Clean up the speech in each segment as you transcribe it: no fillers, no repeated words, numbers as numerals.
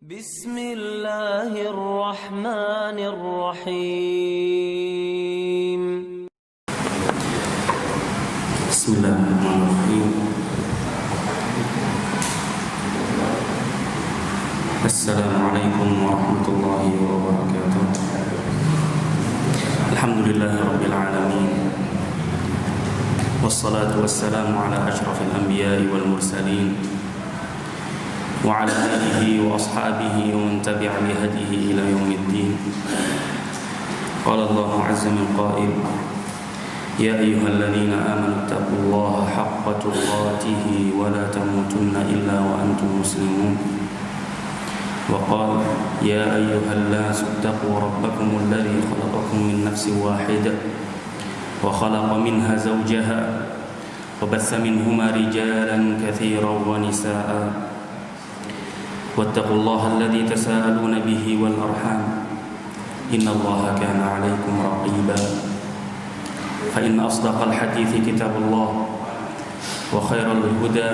بسم الله الرحمن الرحيم. بسم الله الرحمن الرحيم. السلام عليكم ورحمة الله وبركاته. الحمد لله رب العالمين، والصلاة والسلام على أشرف الأنبياء والمرسلين وعلى آله وأصحابه ومن تبع بهديه إلى يوم الدين. قال الله عز من قائل: يا أيها الذين آمنوا اتقوا الله حق تقاته ولا تموتن إلا وأنتم مسلمون. وقال: يا أيها الناس اتقوا ربكم الذي خلقكم من نفس واحدة وخلق منها زوجها وبث منهما رجالا كثيرا ونساء واتقوا الله الذي تساءلون به والأرحام إن الله كان عليكم رقيبا. فإن أصدق الحديث كتاب الله وخير الهدى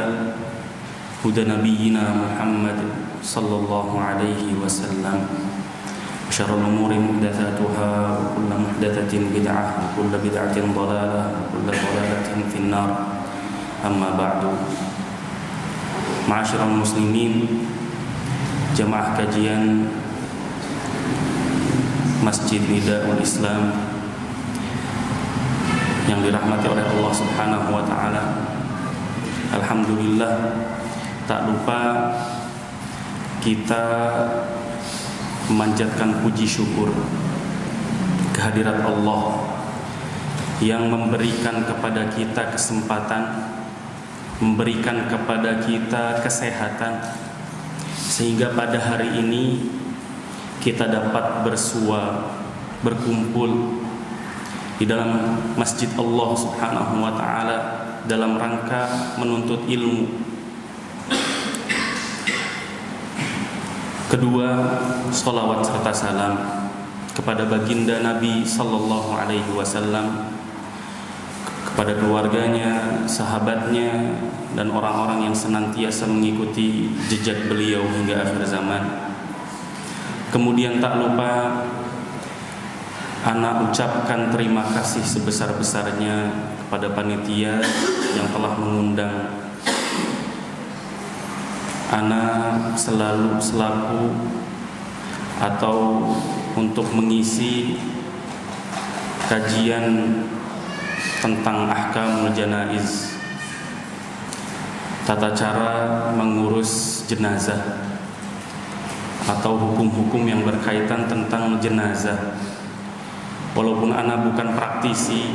هدى نبينا محمد صلى الله عليه وسلم وشر الأمور محدثاتها وكل محدثة بدعة وكل بدعة ضلالة وكل ضلالة في النار. أما بعد. Ma'asyiral muslimin, jamaah kajian Masjid Nidaul Islam yang dirahmati oleh Allah Subhanahu wa taala. Alhamdulillah, tak lupa kita memanjatkan puji syukur kehadirat Allah yang memberikan kepada kita kesempatan, memberikan kepada kita kesehatan, sehingga pada hari ini kita dapat berkumpul di dalam Masjid Allah Subhanahu wa taala dalam rangka menuntut ilmu. Kedua, sholawat serta salam kepada baginda Nabi sallallahu alaihi wasallam, kepada keluarganya, sahabatnya, dan orang-orang yang senantiasa mengikuti jejak beliau hingga akhir zaman. Kemudian tak lupa ana ucapkan terima kasih sebesar-besarnya kepada panitia yang telah mengundang ana selaku atau untuk mengisi kajian tentang ahkamul janaiz, tata cara mengurus jenazah atau hukum-hukum yang berkaitan tentang jenazah. Walaupun ana bukan praktisi,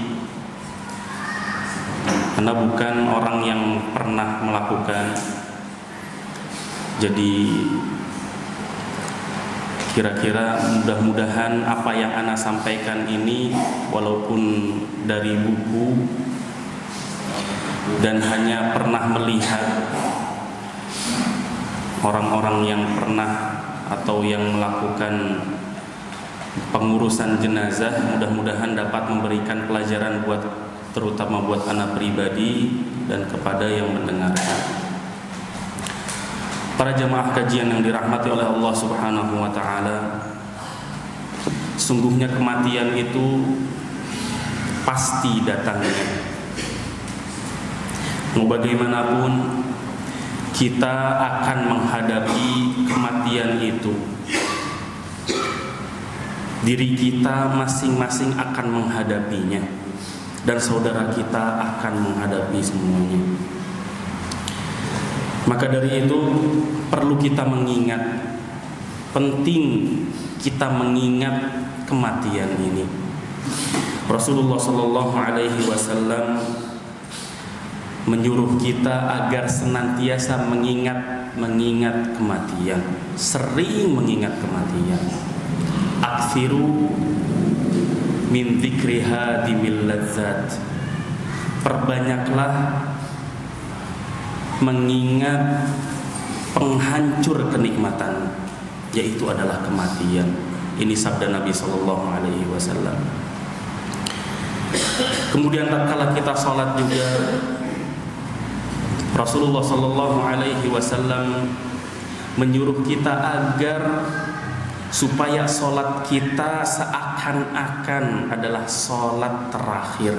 ana bukan orang yang pernah melakukan, jadi kira-kira mudah-mudahan apa yang ana sampaikan ini walaupun dari buku dan hanya pernah melihat orang-orang yang pernah atau yang melakukan pengurusan jenazah, mudah-mudahan dapat memberikan pelajaran terutama buat anak pribadi dan kepada yang mendengarkan. Para jamaah kajian yang dirahmati oleh Allah Subhanahu wa taala, sungguhnya kematian itu pasti datangnya. Mau bagaimanapun kita akan menghadapi kematian itu. Diri kita masing-masing akan menghadapinya, dan saudara kita akan menghadapi semuanya. Maka dari itu perlu kita mengingat, penting kita mengingat kematian ini. Rasulullah Shallallahu Alaihi Wasallam menyuruh kita agar senantiasa mengingat kematian, sering mengingat kematian. Aksiru min dzikri hadimil ladzat. Perbanyaklah mengingat penghancur kenikmatan, yaitu adalah kematian. Ini sabda Nabi sallallahu alaihi wasallam. Kemudian tatkala kita salat juga, Rasulullah sallallahu alaihi wasallam menyuruh kita agar supaya sholat kita seakan-akan adalah sholat terakhir.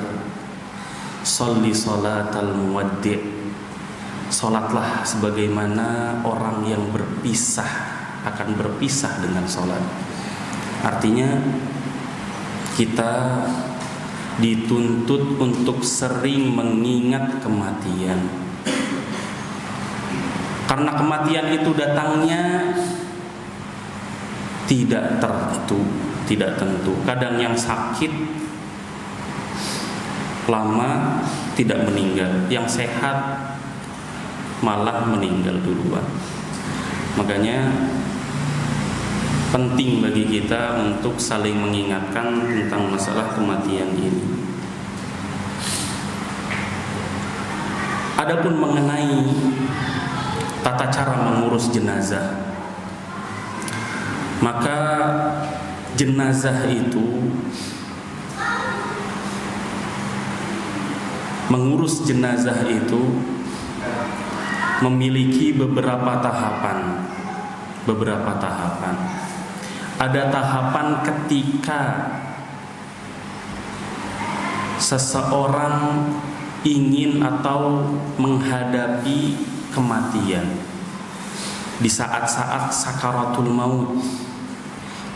Sholli sholatal muwaddi'. Sholatlah sebagaimana orang yang akan berpisah dengan sholat. Artinya kita dituntut untuk sering mengingat kematian. Karena kematian itu datangnya tidak tentu. Kadang yang sakit lama tidak meninggal, yang sehat malah meninggal duluan. Makanya penting bagi kita untuk saling mengingatkan tentang masalah kematian ini. Adapun mengenai tata cara mengurus jenazah, maka jenazah itu, mengurus jenazah itu memiliki beberapa tahapan. Ada tahapan ketika seseorang ingin atau menghadapi kematian, di saat-saat sakaratul maut,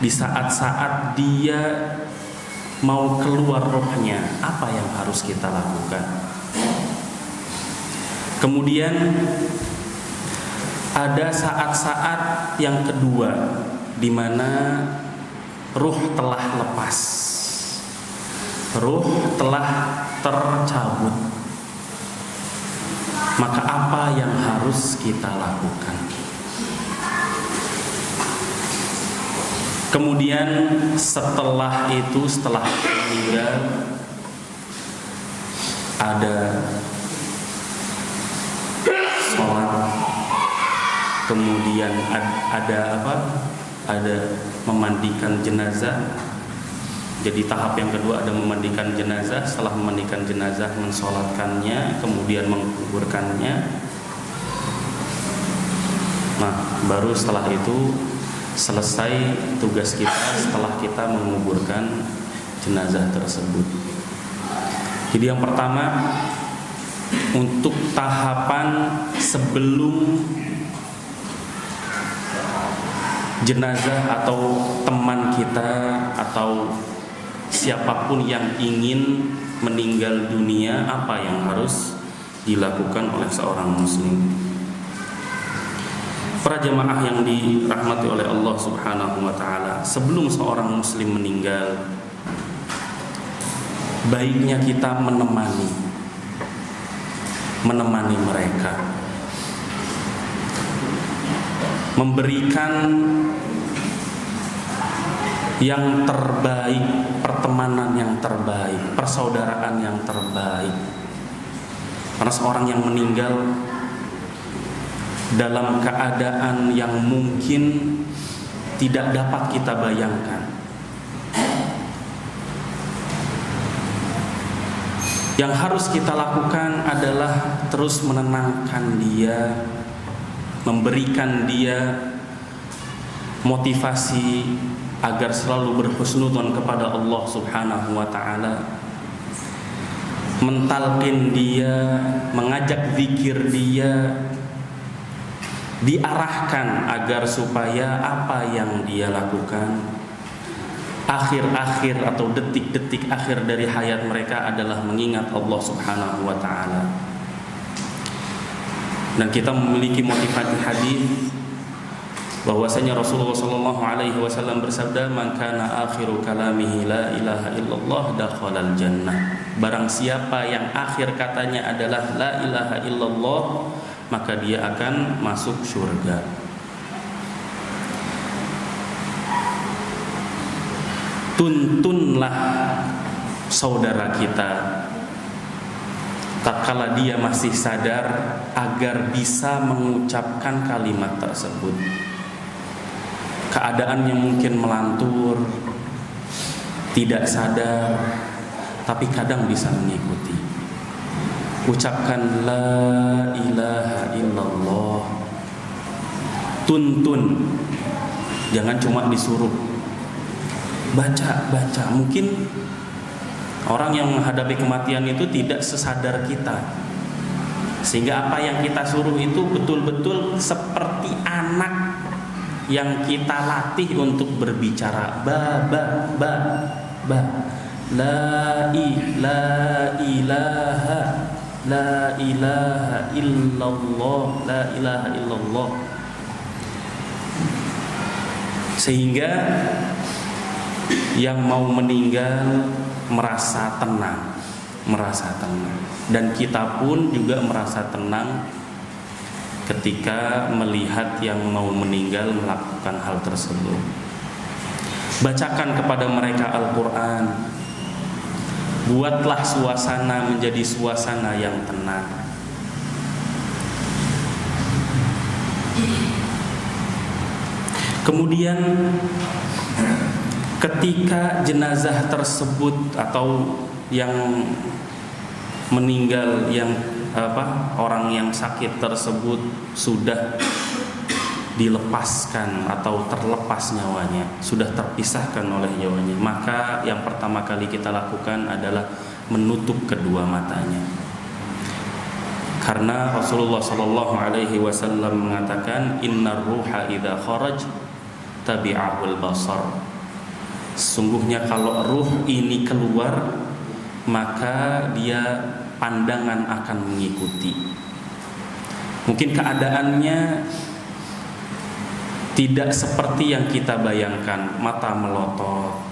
di saat-saat dia mau keluar rohnya, apa yang harus kita lakukan? Kemudian ada saat-saat yang kedua di mana ruh telah lepas, ruh telah tercabut. Maka apa yang harus kita lakukan? Kemudian setelah meninggal, ada sholat, kemudian ada memandikan jenazah. Jadi tahap yang kedua ada memandikan jenazah. Setelah memandikan jenazah, mensolatkannya, kemudian menguburkannya. Nah, baru setelah itu selesai tugas kita setelah kita menguburkan jenazah tersebut. Jadi yang pertama, untuk tahapan sebelum jenazah atau teman kita atau siapapun yang ingin meninggal dunia, apa yang harus dilakukan oleh seorang muslim? Para jemaah yang dirahmati oleh Allah Subhanahu wa taala, sebelum seorang muslim meninggal, baiknya kita menemani mereka, memberikan yang terbaik, pertemanan yang terbaik, persaudaraan yang terbaik. Karena seorang yang meninggal dalam keadaan yang mungkin tidak dapat kita bayangkan, yang harus kita lakukan adalah terus menenangkan dia, memberikan dia motivasi agar selalu berhusnudzon kepada Allah Subhanahu wa taala, mentalkin dia, mengajak zikir dia, diarahkan agar supaya apa yang dia lakukan akhir-akhir atau detik-detik akhir dari hayat mereka adalah mengingat Allah Subhanahu wa taala. Dan kita memiliki motivasi hadis bahwasanya Rasulullah sallallahu alaihi wasallam bersabda, "Man kana akhiru kalamihi la ilaha illallah dakhalal jannah." Barang siapa yang akhir katanya adalah la ilaha illallah, maka dia akan masuk surga. Tuntunlah saudara kita tatkala dia masih sadar agar bisa mengucapkan kalimat tersebut. Keadaannya mungkin melantur, tidak sadar, tapi kadang bisa mengikuti. Ucapkan la ilaha illallah. tuntun, jangan cuma disuruh. Baca. Mungkin orang yang menghadapi kematian itu tidak sesadar kita, sehingga apa yang kita suruh itu betul-betul seperti anak yang kita latih untuk berbicara. Ba. La ilaha illallah. Sehingga yang mau meninggal merasa tenang, dan kita pun juga merasa tenang ketika melihat yang mau meninggal melakukan hal tersebut. Bacakan kepada mereka Al-Quran, buatlah suasana menjadi suasana yang tenang. Kemudian ketika jenazah tersebut atau yang meninggal, orang yang sakit tersebut sudah dilepaskan atau terlepas nyawanya, sudah terpisahkan oleh nyawanya, maka yang pertama kali kita lakukan adalah menutup kedua matanya. Karena Rasulullah SAW mengatakan, innar ruha idza kharaj tabi'ahul basar. Sungguhnya kalau ruh ini keluar, maka dia pandangan akan mengikuti. Mungkin keadaannya tidak seperti yang kita bayangkan, mata melotot,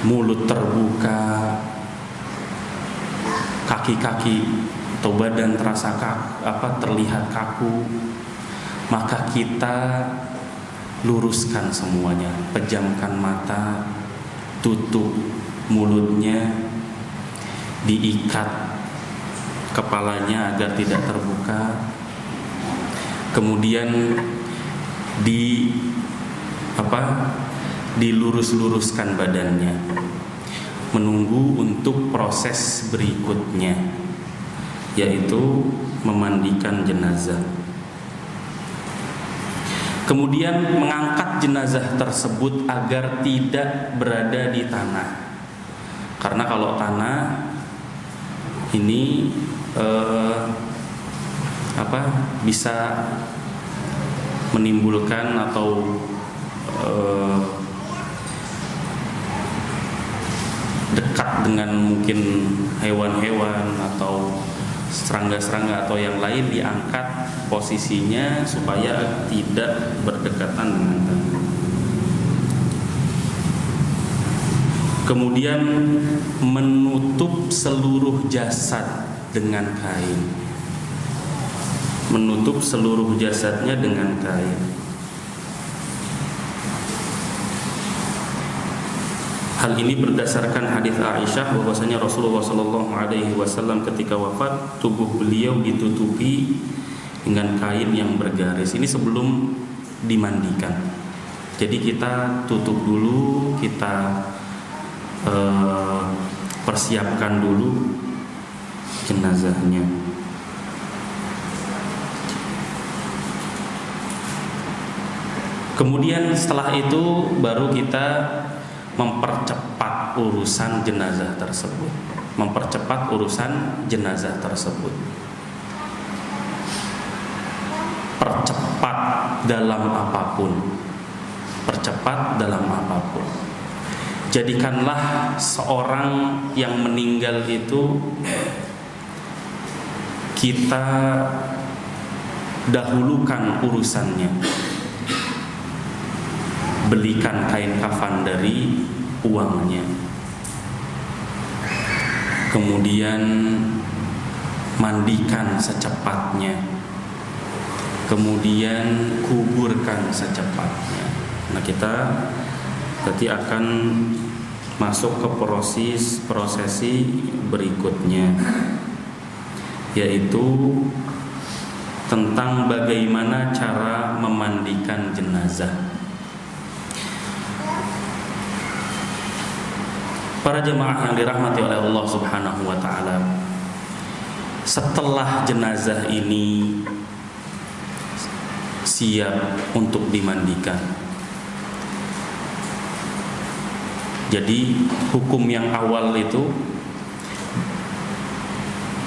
mulut terbuka, kaki-kaki atau badan terasa terlihat kaku. Maka kita luruskan semuanya, pejamkan mata, tutup mulutnya, diikat kepalanya agar tidak terbuka. Kemudian dilurus-luruskan badannya, menunggu untuk proses berikutnya, yaitu memandikan jenazah. Kemudian mengangkat jenazah tersebut agar tidak berada di tanah, karena kalau tanah ini bisa menimbulkan atau dekat dengan mungkin hewan-hewan atau serangga-serangga atau yang lain, diangkat posisinya supaya tidak berdekatan dengan tanah. Kemudian menutup seluruh jasad dengan kain, menutup seluruh jasadnya dengan kain. Hal ini berdasarkan hadis Aisyah bahwasanya Rasulullah SAW ketika wafat, tubuh beliau ditutupi dengan kain yang bergaris. Ini sebelum dimandikan. Jadi kita tutup dulu, kita persiapkan dulu jenazahnya. Kemudian setelah itu baru kita mempercepat urusan jenazah tersebut. Percepat dalam apapun. Jadikanlah seorang yang meninggal itu kita dahulukan urusannya. Belikan kain kafan dari uangnya, kemudian mandikan secepatnya, kemudian kuburkan secepatnya. Nah, kita berarti akan masuk ke prosesi berikutnya, yaitu tentang bagaimana cara memandikan jenazah. Para jemaah yang dirahmati oleh Allah Subhanahu wa taala, setelah jenazah ini siap untuk dimandikan. Jadi hukum yang awal itu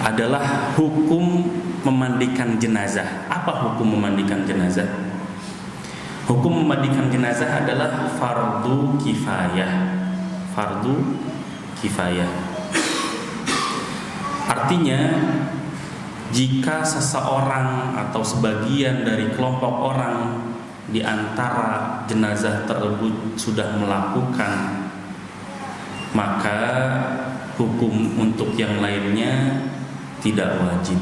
adalah hukum memandikan jenazah. Apa hukum memandikan jenazah? Hukum memandikan jenazah adalah fardu kifayah. Fardu kifayah. Artinya, jika seseorang atau sebagian dari kelompok orang di antara jenazah tersebut sudah melakukan, maka hukum untuk yang lainnya tidak wajib.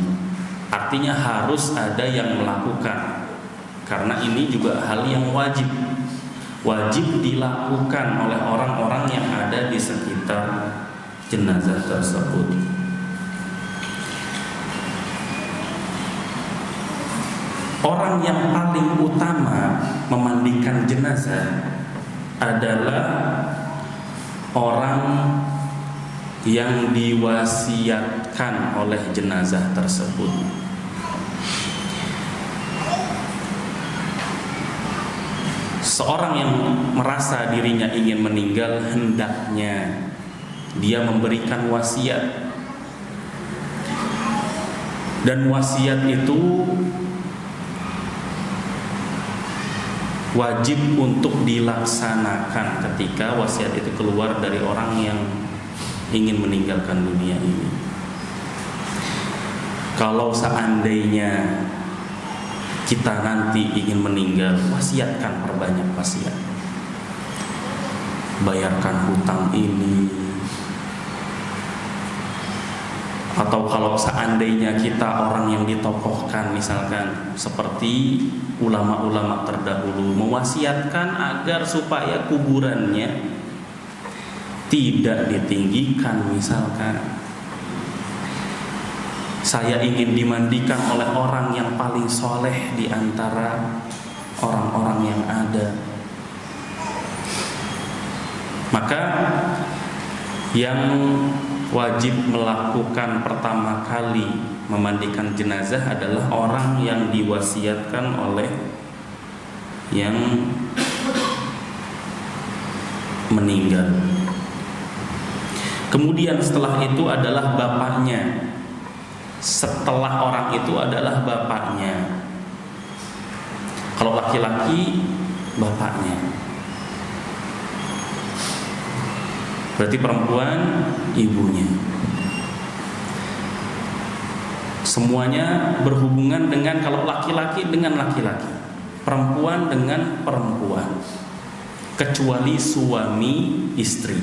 Artinya harus ada yang melakukan, karena ini juga hal yang wajib dilakukan oleh orang-orang yang ada di sekitar jenazah tersebut. Orang yang paling utama memandikan jenazah adalah orang yang diwasiatkan oleh jenazah tersebut. Seorang yang merasa dirinya ingin meninggal, hendaknya dia memberikan wasiat. Dan wasiat itu wajib untuk dilaksanakan ketika wasiat itu keluar dari orang yang ingin meninggalkan dunia ini. Kalau seandainya kita nanti ingin meninggal, wasiatkan, perbanyak wasiat. Bayarkan hutang ini. Atau kalau seandainya kita orang yang ditokohkan, misalkan seperti ulama-ulama terdahulu, mewasiatkan agar supaya kuburannya tidak ditinggikan. Misalkan saya ingin dimandikan oleh orang yang paling soleh di antara orang-orang yang ada, maka yang wajib melakukan pertama kali memandikan jenazah adalah orang yang diwasiatkan oleh yang meninggal. Kemudian setelah itu adalah bapaknya. Setelah orang itu adalah bapaknya. Kalau laki-laki, bapaknya. Berarti perempuan, ibunya. Semuanya berhubungan dengan, kalau laki-laki dengan laki-laki, perempuan dengan perempuan, kecuali suami istri.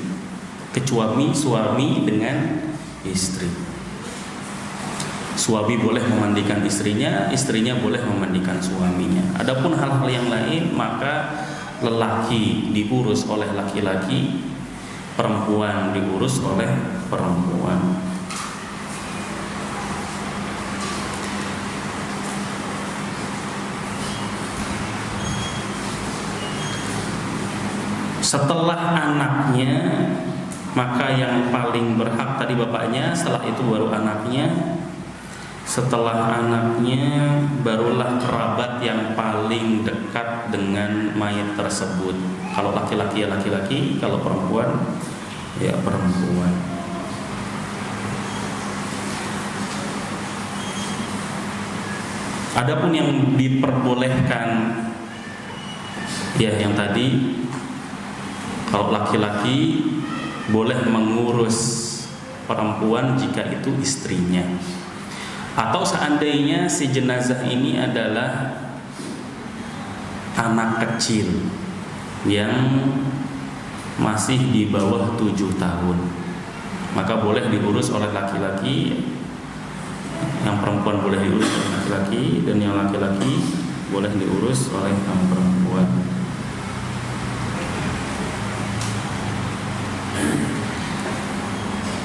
Kecuali suami dengan istri. Suami boleh memandikan istrinya, istrinya boleh memandikan suaminya. Adapun hal-hal yang lain, maka lelaki diurus oleh laki-laki, perempuan diurus oleh perempuan. Setelah anaknya, maka yang paling berhak tadi bapaknya, setelah itu baru anaknya. Setelah anaknya, barulah kerabat yang paling dekat dengan mayat tersebut. Kalau laki-laki ya laki-laki, kalau perempuan ya perempuan. Adapun yang diperbolehkan, ya yang tadi, kalau laki-laki boleh mengurus perempuan jika itu istrinya. Atau seandainya si jenazah ini adalah anak kecil yang masih di bawah 7 tahun, maka boleh diurus oleh laki-laki. Yang perempuan boleh diurus oleh laki-laki, dan yang laki-laki boleh diurus oleh yang perempuan.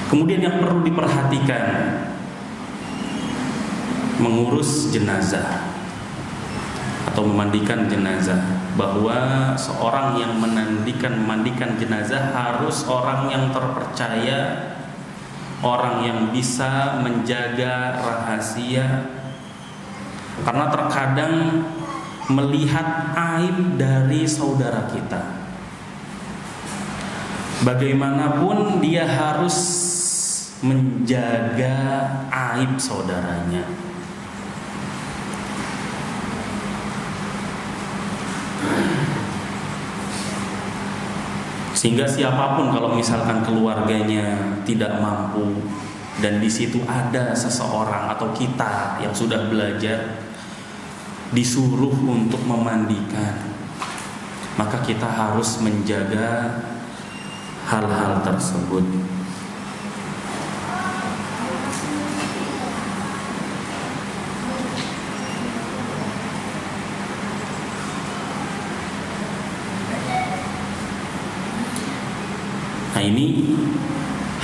Kemudian yang perlu diperhatikan mengurus jenazah atau memandikan jenazah, bahwa seorang yang memandikan jenazah harus orang yang terpercaya, orang yang bisa menjaga rahasia. Karena terkadang melihat aib dari saudara kita. Bagaimanapun dia harus menjaga aib saudaranya. Sehingga siapapun kalau misalkan keluarganya tidak mampu dan di situ ada seseorang atau kita yang sudah belajar disuruh untuk memandikan, maka kita harus menjaga hal-hal tersebut. Nah, ini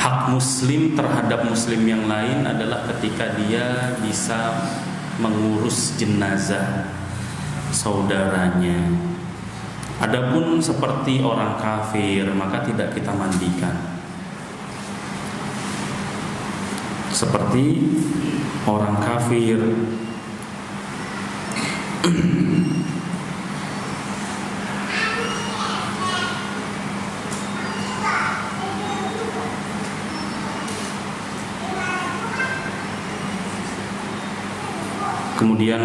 hak muslim terhadap muslim yang lain adalah ketika dia bisa mengurus jenazah saudaranya. Adapun seperti orang kafir, maka tidak kita mandikan. Seperti orang kafir, kemudian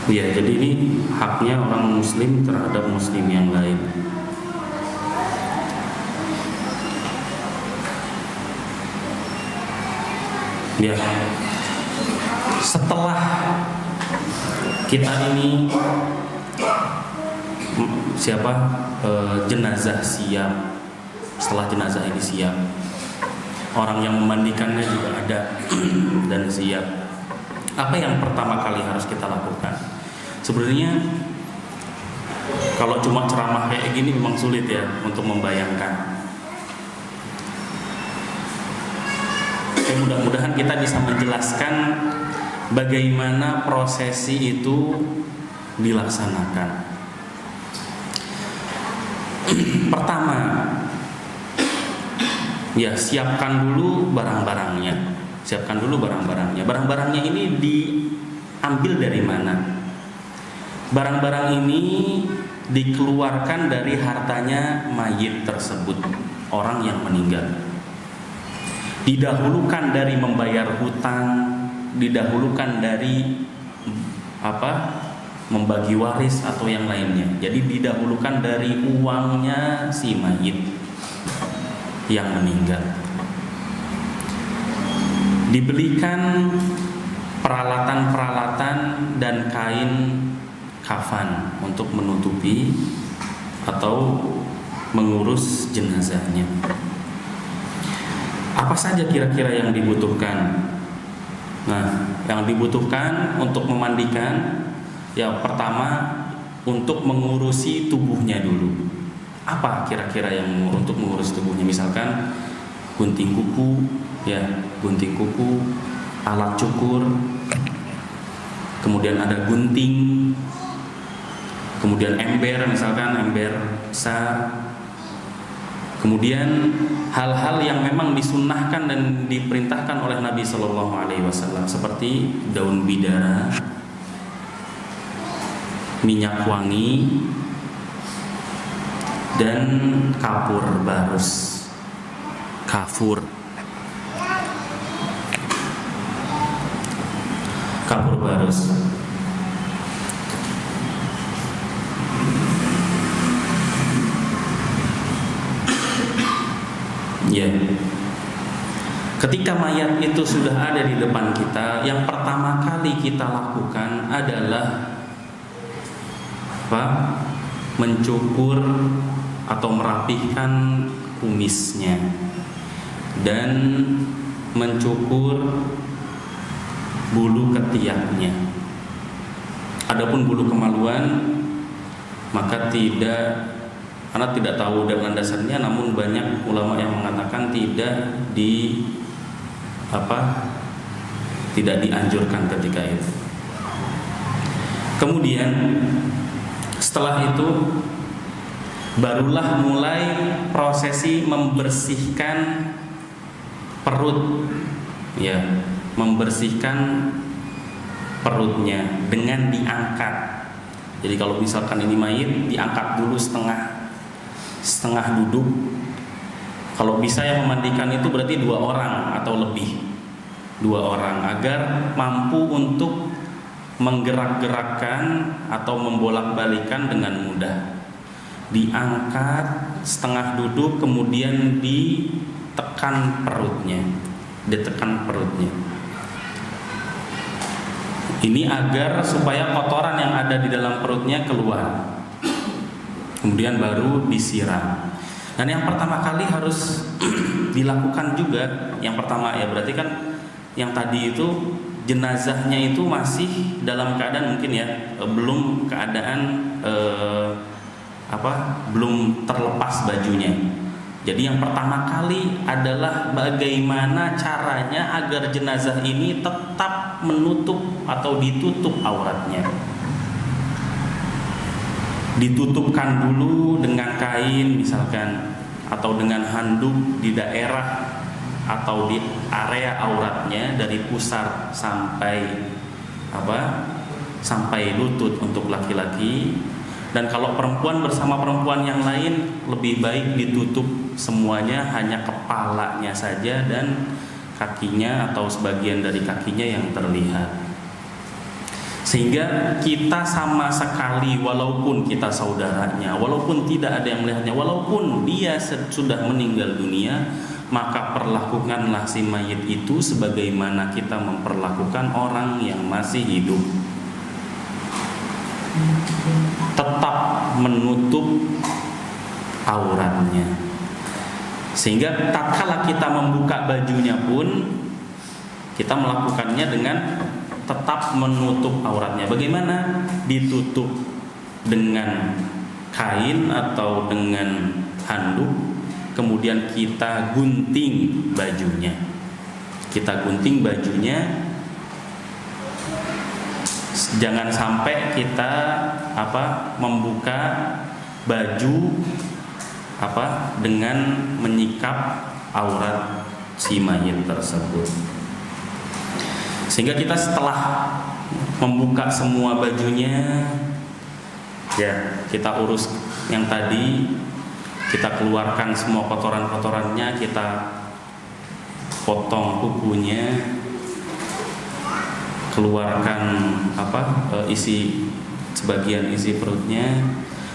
ya, jadi ini haknya orang muslim terhadap muslim yang lain. Ya, setelah kita ini jenazah siap, setelah jenazah ini siap, orang yang memandikannya juga ada dan siap, apa yang pertama kali harus kita lakukan? Sebenarnya kalau cuma ceramah kayak gini memang sulit ya untuk membayangkan. Mudah-mudahan kita bisa menjelaskan bagaimana prosesi itu dilaksanakan. Pertama, ya siapkan dulu barang-barangnya. Siapkan dulu barang-barangnya. Barang-barangnya ini diambil dari mana? Barang-barang ini dikeluarkan dari hartanya mayit tersebut, orang yang meninggal. Didahulukan dari membayar hutang, didahulukan dari membagi waris atau yang lainnya. Jadi didahulukan dari uangnya si mayit yang meninggal. Dibelikan peralatan-peralatan dan kain kafan untuk menutupi atau mengurus jenazahnya. Apa saja kira-kira yang dibutuhkan? Nah, yang dibutuhkan untuk memandikan, yang pertama untuk mengurusi tubuhnya dulu. Apa kira-kira yang untuk mengurus tubuhnya? Misalkan gunting kuku, alat cukur, kemudian ada gunting, kemudian ember, misalkan ember besar. Kemudian hal-hal yang memang disunnahkan dan diperintahkan oleh Nabi Shallallahu Alaihi Wasallam seperti daun bidara, minyak wangi, dan kafur barus. Kafur barus. Ya. Ketika mayat itu sudah ada di depan kita, yang pertama kali kita lakukan adalah mencukur atau merapihkan kumisnya dan mencukur bulu ketiaknya. Adapun bulu kemaluan maka karena tidak tahu dengan dasarnya, namun banyak ulama yang mengatakan tidak dianjurkan ketika itu. Kemudian setelah itu barulah mulai prosesi membersihkan perut, ya, membersihkan perutnya dengan diangkat. Jadi kalau misalkan ini mayit, diangkat dulu setengah duduk. Kalau bisa yang memandikan itu berarti 2 orang atau lebih, 2 orang, agar mampu untuk menggerak-gerakkan atau membolak-balikan dengan mudah. Diangkat setengah duduk, kemudian ditekan perutnya. Ini agar supaya kotoran yang ada di dalam perutnya keluar. Kemudian baru disiram. Dan yang pertama kali harus dilakukan juga, yang pertama ya berarti kan yang tadi itu jenazahnya itu masih dalam keadaan mungkin ya belum keadaan belum terlepas bajunya. Jadi yang pertama kali adalah bagaimana caranya agar jenazah ini tetap menutup atau ditutup auratnya. Ditutupkan dulu dengan kain misalkan, atau dengan handuk di daerah atau di area auratnya dari pusar sampai sampai lutut untuk laki-laki. Dan kalau perempuan bersama perempuan yang lain, lebih baik ditutup semuanya, hanya kepalanya saja dan kakinya atau sebagian dari kakinya yang terlihat. Sehingga kita sama sekali, walaupun kita saudaranya, walaupun tidak ada yang melihatnya, walaupun dia sudah meninggal dunia, maka perlakukanlah si mayit itu sebagaimana kita memperlakukan orang yang masih hidup. Tetap menutup auratnya. Sehingga tatkala kita membuka bajunya pun kita melakukannya dengan tetap menutup auratnya. Bagaimana? Ditutup dengan kain atau dengan handuk, kemudian kita gunting bajunya. Jangan sampai kita membuka baju dengan menyikap aurat si mayit tersebut. Sehingga kita setelah membuka semua bajunya, ya kita urus yang tadi, kita keluarkan semua kotoran-kotorannya, kita potong kukunya, keluarkan sebagian isi perutnya,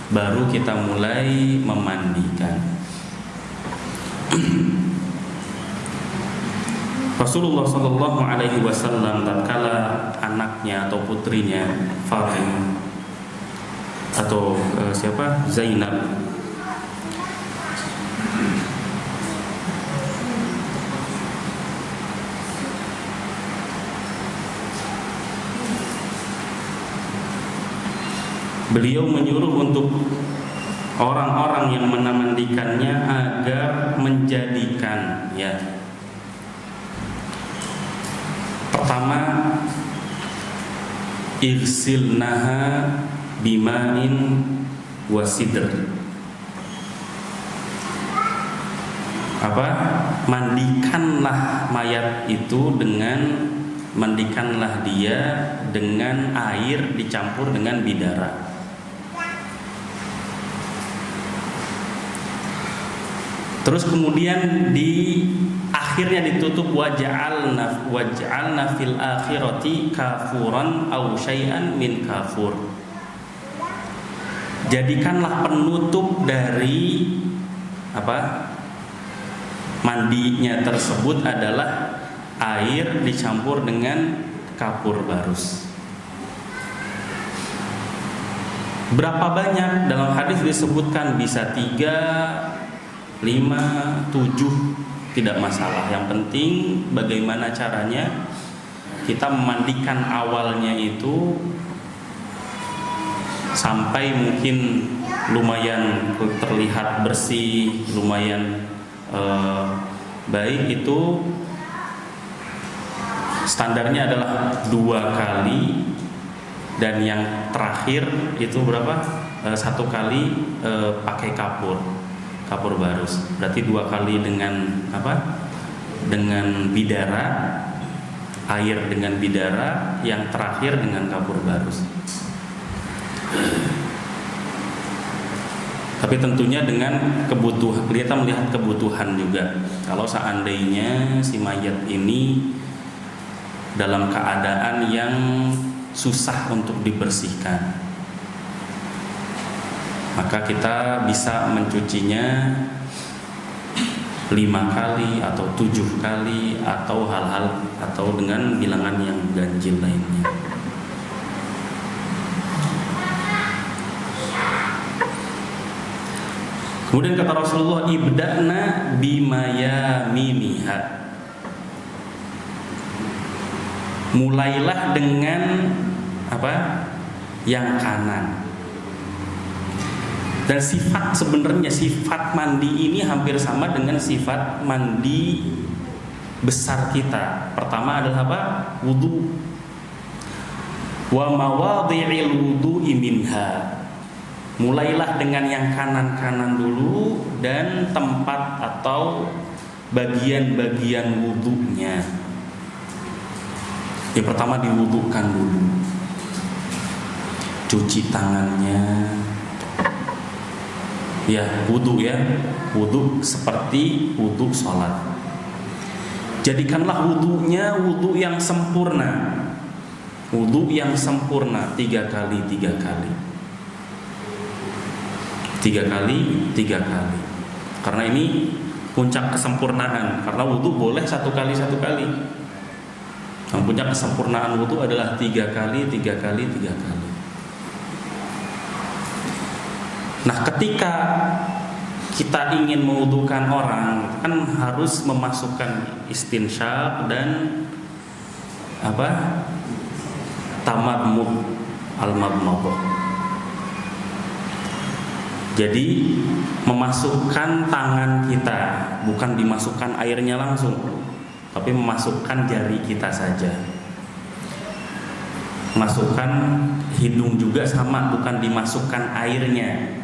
baru kita mulai memandikan. Rasulullah Shallallahu Alaihi Wasallam tatkala anaknya atau putrinya Fatimah atau Zainab beliau menyuruh untuk orang-orang yang memandikannya agar menjadikan pertama irsilnaha bima'in wasidr, mandikanlah mayat itu mandikanlah dia dengan air dicampur dengan bidara. Terus kemudian akhirnya ditutup waj'alna fil akhirati kafuran aw syai'an min kafur. Jadikanlah penutup dari mandinya tersebut adalah air dicampur dengan kapur barus. Berapa banyak? Dalam hadis disebutkan bisa 3, 5, 7, tidak masalah. Yang penting bagaimana caranya kita memandikan awalnya itu sampai mungkin lumayan terlihat bersih, lumayan baik. Itu standarnya adalah 2 kali, dan yang terakhir itu berapa? 1 kali pakai kapur barus. Berarti 2 kali dengan dengan bidara, air dengan bidara, yang terakhir dengan kapur barus. Tapi tentunya dengan kebutuhan, kita melihat kebutuhan juga. Kalau seandainya si mayat ini dalam keadaan yang susah untuk dibersihkan, maka kita bisa mencucinya 5 kali atau 7 kali atau hal-hal atau dengan bilangan yang ganjil lainnya. Kemudian kata Rasulullah, ibda'na bimayaminiha. Mulailah dengan apa? Yang kanan. Dan sebenarnya sifat mandi ini hampir sama dengan sifat mandi besar kita. Pertama adalah apa? Wudu. Wa mawadhi'il wudu'i minha. Mulailah dengan yang kanan-kanan dulu dan tempat atau bagian-bagian wudunya. Yang pertama diwudukan dulu. Cuci tangannya. Ya, wudu ya. Wudu seperti wudu sholat. Jadikanlah wudunya wudu yang sempurna. Wudu yang sempurna 3 kali 3 kali. 3 kali 3 kali. Karena ini puncak kesempurnaan. Karena wudu boleh 1 kali 1 kali. Yang puncak kesempurnaan wudu adalah 3 kali 3 kali 3 kali. Nah, ketika kita ingin mewudukan orang, kan harus memasukkan istinsyaq dan apa? Tamadmud al-madmadah. Jadi memasukkan tangan kita, bukan dimasukkan airnya langsung, tapi memasukkan jari kita saja. Masukkan hidung juga sama, bukan dimasukkan airnya,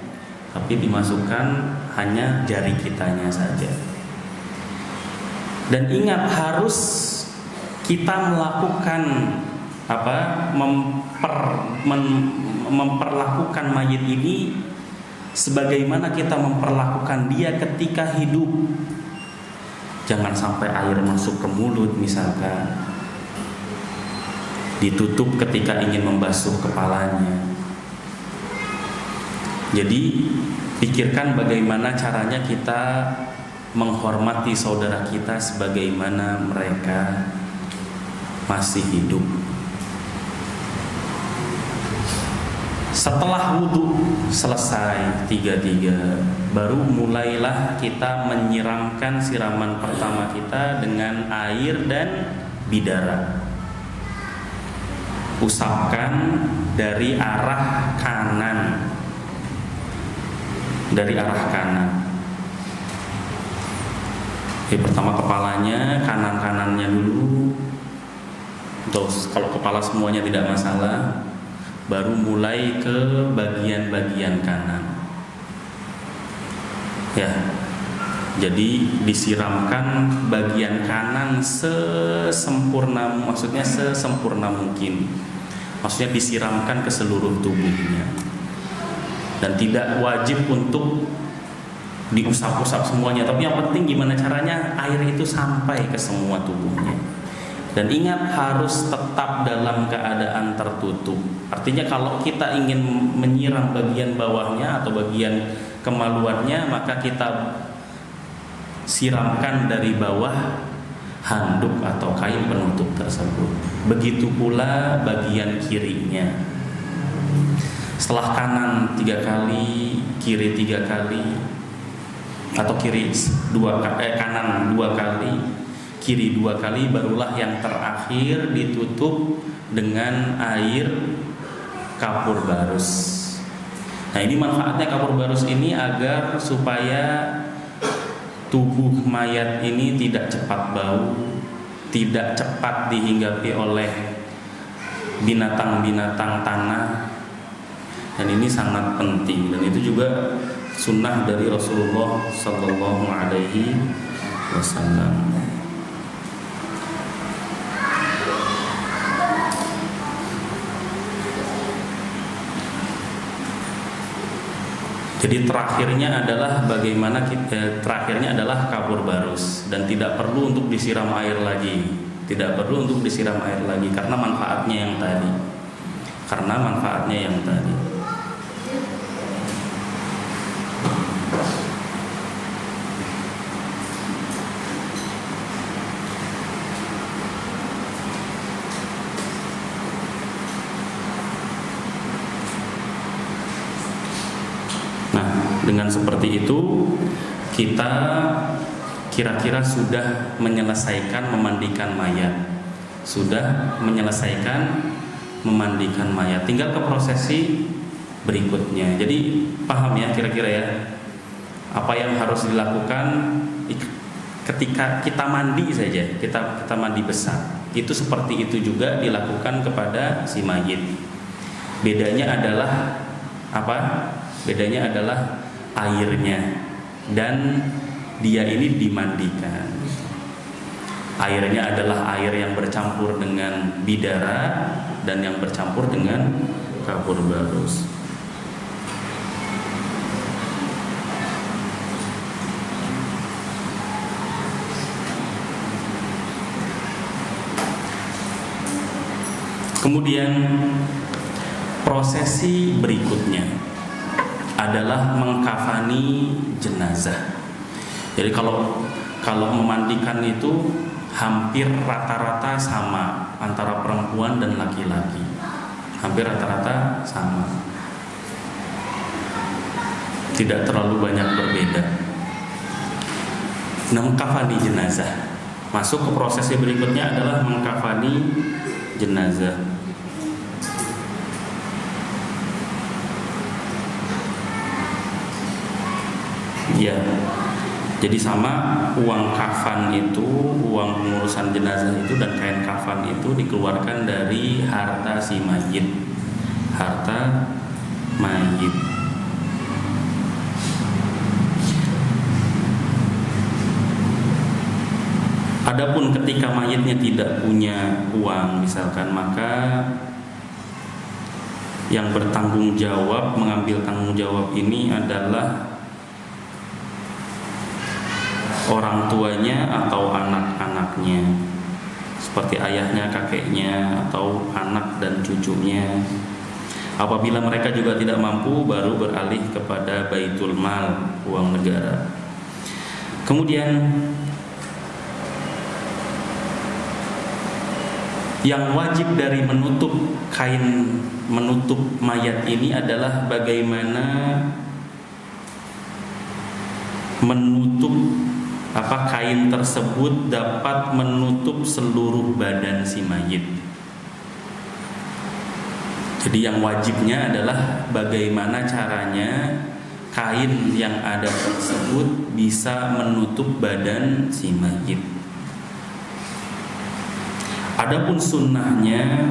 tapi dimasukkan hanya jari kitanya saja. Dan ingat, harus kita melakukan apa? Memperlakukan mayit ini sebagaimana kita memperlakukan dia ketika hidup. Jangan sampai air masuk ke mulut misalkan. Ditutup ketika ingin membasuh kepalanya. Jadi pikirkan bagaimana caranya kita menghormati saudara kita sebagaimana mereka masih hidup. Setelah wudu selesai 3-3, baru mulailah kita menyiramkan siraman pertama kita dengan air dan bidara. Usapkan dari arah kanan. Dari arah kanan. Pertama kepalanya, kanan-kanannya dulu. Terus kalau kepala semuanya tidak masalah, baru mulai ke bagian-bagian kanan. Ya. Jadi disiramkan bagian kanan sesempurna mungkin. Maksudnya disiramkan ke seluruh tubuhnya. Dan tidak wajib untuk diusap-usap semuanya, tapi yang penting gimana caranya air itu sampai ke semua tubuhnya. Dan ingat, harus tetap dalam keadaan tertutup. Artinya kalau kita ingin menyiram bagian bawahnya atau bagian kemaluannya, maka kita siramkan dari bawah handuk atau kain penutup tersebut. Begitu pula bagian kirinya. Setelah kanan 3 kali, kiri 3 kali, atau kanan 2 kali, kiri 2 kali, barulah yang terakhir ditutup dengan air kapur barus. Nah, ini manfaatnya kapur barus ini agar supaya tubuh mayat ini tidak cepat bau, tidak cepat dihinggapi oleh binatang-binatang tanah. Dan ini sangat penting, dan itu juga sunnah dari Rasulullah Sallallahu Alaihi Wasallam. Jadi terakhirnya adalah terakhirnya adalah kapur barus dan tidak perlu untuk disiram air lagi. Tidak perlu untuk disiram air lagi karena manfaatnya yang tadi. Dengan seperti itu kita kira-kira sudah menyelesaikan memandikan mayat. Tinggal ke prosesi berikutnya. Jadi paham ya kira-kira ya apa yang harus dilakukan ketika kita mandi saja, kita mandi besar. Itu seperti itu juga dilakukan kepada si mayit. Bedanya adalah apa? Bedanya adalah airnya dan dia ini dimandikan. Airnya adalah air yang bercampur dengan bidara dan yang bercampur dengan kapur barus. Kemudian prosesi berikutnya adalah mengkafani jenazah. Jadi kalau memandikan itu hampir rata-rata sama antara perempuan dan laki-laki. Hampir rata-rata sama. Tidak terlalu banyak berbeda. Nah, mengkafani jenazah. Masuk ke prosesi berikutnya adalah mengkafani jenazah. Ya, jadi sama uang kafan itu, uang pengurusan jenazah itu dan kain kafan itu dikeluarkan dari harta si mayit. Harta mayit. Adapun ketika mayitnya tidak punya uang misalkan, maka yang bertanggung jawab, mengambil tanggung jawab ini adalah orang tuanya atau anak-anaknya, seperti ayahnya, kakeknya, atau anak dan cucunya. Apabila mereka juga tidak mampu, baru beralih kepada baitul mal, uang negara. Kemudian yang wajib dari menutup kain menutup mayat ini adalah bagaimana menutup kain tersebut dapat menutup seluruh badan si mayit. Jadi yang wajibnya adalah bagaimana caranya kain yang ada tersebut bisa menutup badan si mayit. Adapun sunnahnya,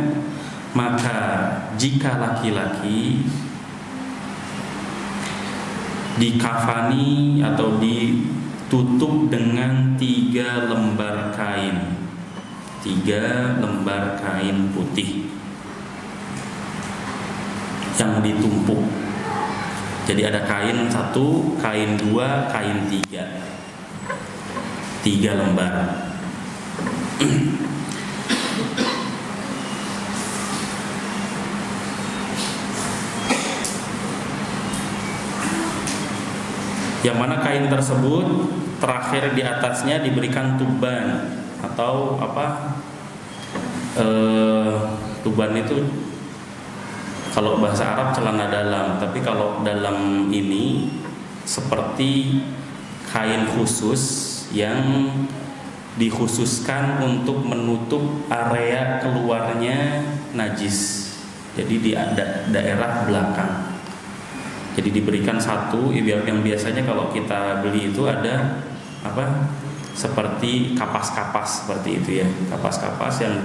maka jika laki-laki dikafani atau ditutup dengan 3 lembar kain, 3 lembar kain putih yang ditumpuk. Jadi ada kain 1, kain 2, kain 3, 3 lembar. Yang mana kain tersebut terakhir di atasnya diberikan tuban atau tuban itu kalau bahasa Arab celana dalam, tapi kalau dalam ini seperti kain khusus yang dikhususkan untuk menutup area keluarnya najis. Jadi di daerah belakang. Jadi diberikan 1 yang biasanya kalau kita beli itu ada seperti kapas-kapas seperti itu ya, kapas-kapas yang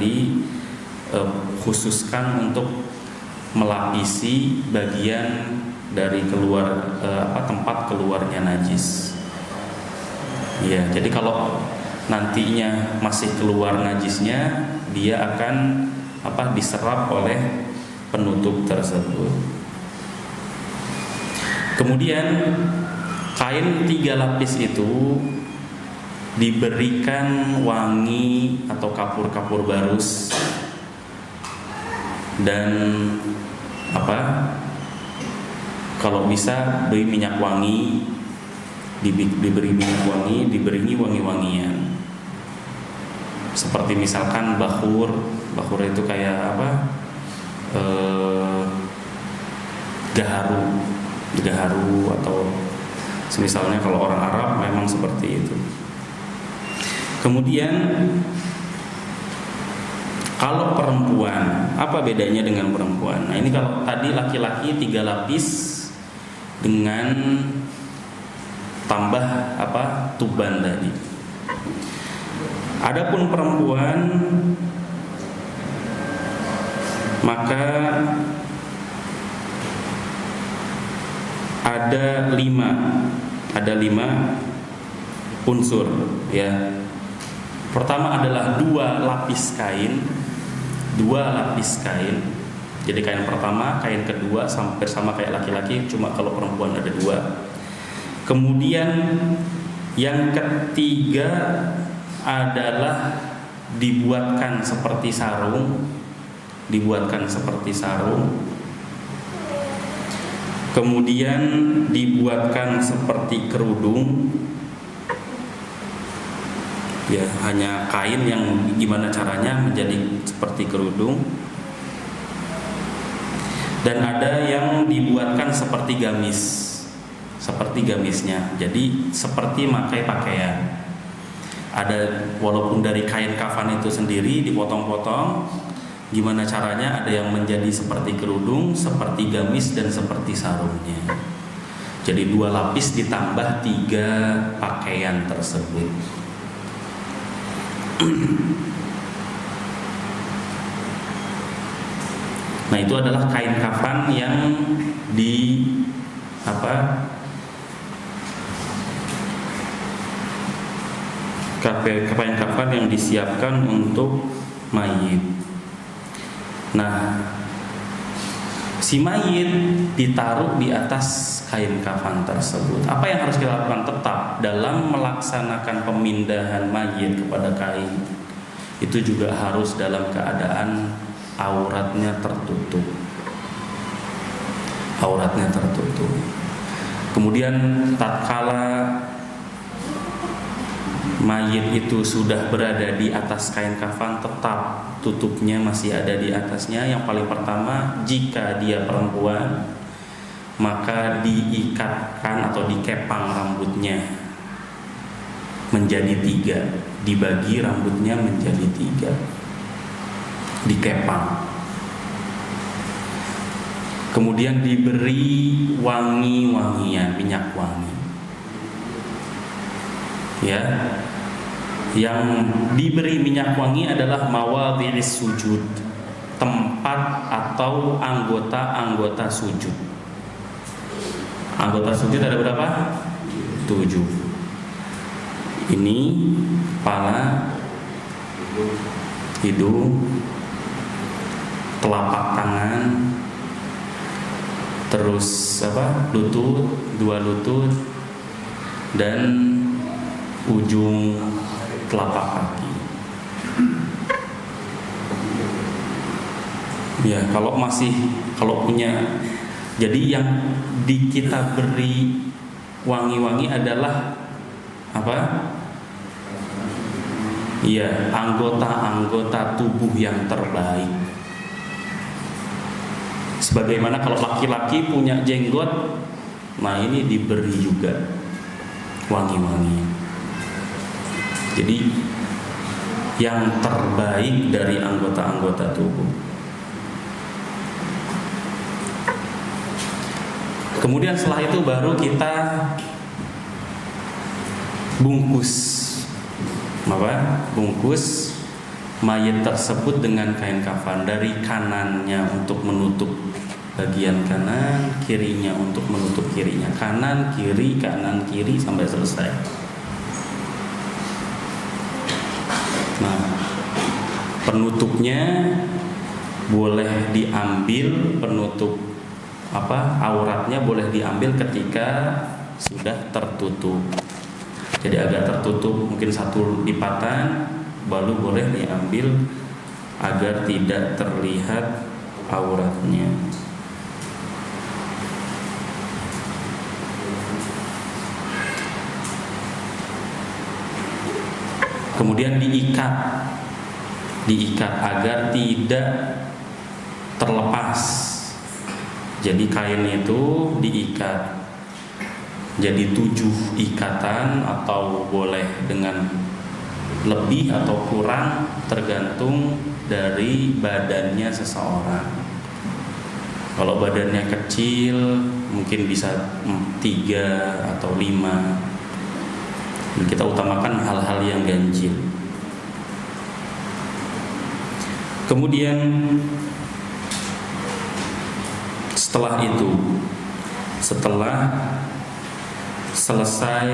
dikhususkan untuk melapisi bagian dari tempat keluarnya najis. Ya, jadi kalau nantinya masih keluar najisnya, dia akan diserap oleh penutup tersebut. Kemudian kain 3 lapis itu diberikan wangi atau kapur-kapur barus dan kalau bisa beri minyak wangi, diberi minyak wangi, diberi wangi-wangian. Seperti misalkan bakhur itu kayak gaharu atau semisalnya kalau orang Arab memang seperti itu. Kemudian kalau perempuan, apa bedanya dengan perempuan? Nah, ini kalau tadi laki-laki 3 lapis dengan tambah tuban tadi. Adapun perempuan maka ada 5 unsur ya. Pertama adalah 2 lapis kain. Jadi kain pertama, kain kedua hampir sama kayak laki-laki, cuma kalau perempuan ada 2. Kemudian yang ketiga adalah dibuatkan seperti sarung. Kemudian dibuatkan seperti kerudung. Ya, hanya kain yang gimana caranya menjadi seperti kerudung. Dan ada yang dibuatkan seperti gamisnya. Jadi seperti memakai pakaian. Ada walaupun dari kain kafan itu sendiri dipotong-potong, gimana caranya ada yang menjadi seperti kerudung, seperti gamis dan seperti sarungnya. Jadi 2 lapis ditambah 3 pakaian tersebut. Nah, itu adalah kain kafan yang kain kafan yang disiapkan untuk mayit. Nah, si mayit ditaruh di atas kain kafan tersebut. Apa yang harus kita lakukan? Tetap dalam melaksanakan pemindahan mayit kepada kain, itu juga harus dalam keadaan auratnya tertutup. Kemudian tatkala mayit itu sudah berada di atas kain kafan, tetap tutupnya masih ada di atasnya. Yang paling pertama, jika dia perempuan, maka diikatkan atau dikepang rambutnya menjadi 3, dibagi rambutnya menjadi 3, dikepang. Kemudian diberi wangi-wangian, minyak wangi. Ya, yang diberi minyak wangi adalah mawadhi'is sujud, tempat atau anggota-anggota sujud. Anggota sujud ada berapa? 7. Ini kepala, hidung, telapak tangan, terus lutut, 2 lutut, dan ujung telapak kaki. Ya, kalau punya, jadi yang kita beri wangi-wangi adalah Iya, anggota-anggota tubuh yang terbaik. Sebagaimana kalau laki-laki punya jenggot, nah ini diberi juga wangi-wangi. Jadi yang terbaik dari anggota-anggota tubuh. Kemudian setelah itu baru kita bungkus mayit tersebut dengan kain kafan. Dari kanannya untuk menutup bagian kanan, kirinya untuk menutup kirinya. Kanan kiri sampai selesai. Nah, penutupnya boleh diambil penutup auratnya boleh diambil ketika sudah tertutup. Jadi agak tertutup, mungkin satu lipatan, baru boleh diambil agar tidak terlihat auratnya. Kemudian diikat agar tidak terlepas. Jadi kain itu diikat. Jadi 7 ikatan atau boleh dengan lebih atau kurang tergantung dari badannya seseorang. Kalau badannya kecil mungkin bisa 3 atau 5. Kita utamakan hal-hal yang ganjil. Kemudian setelah selesai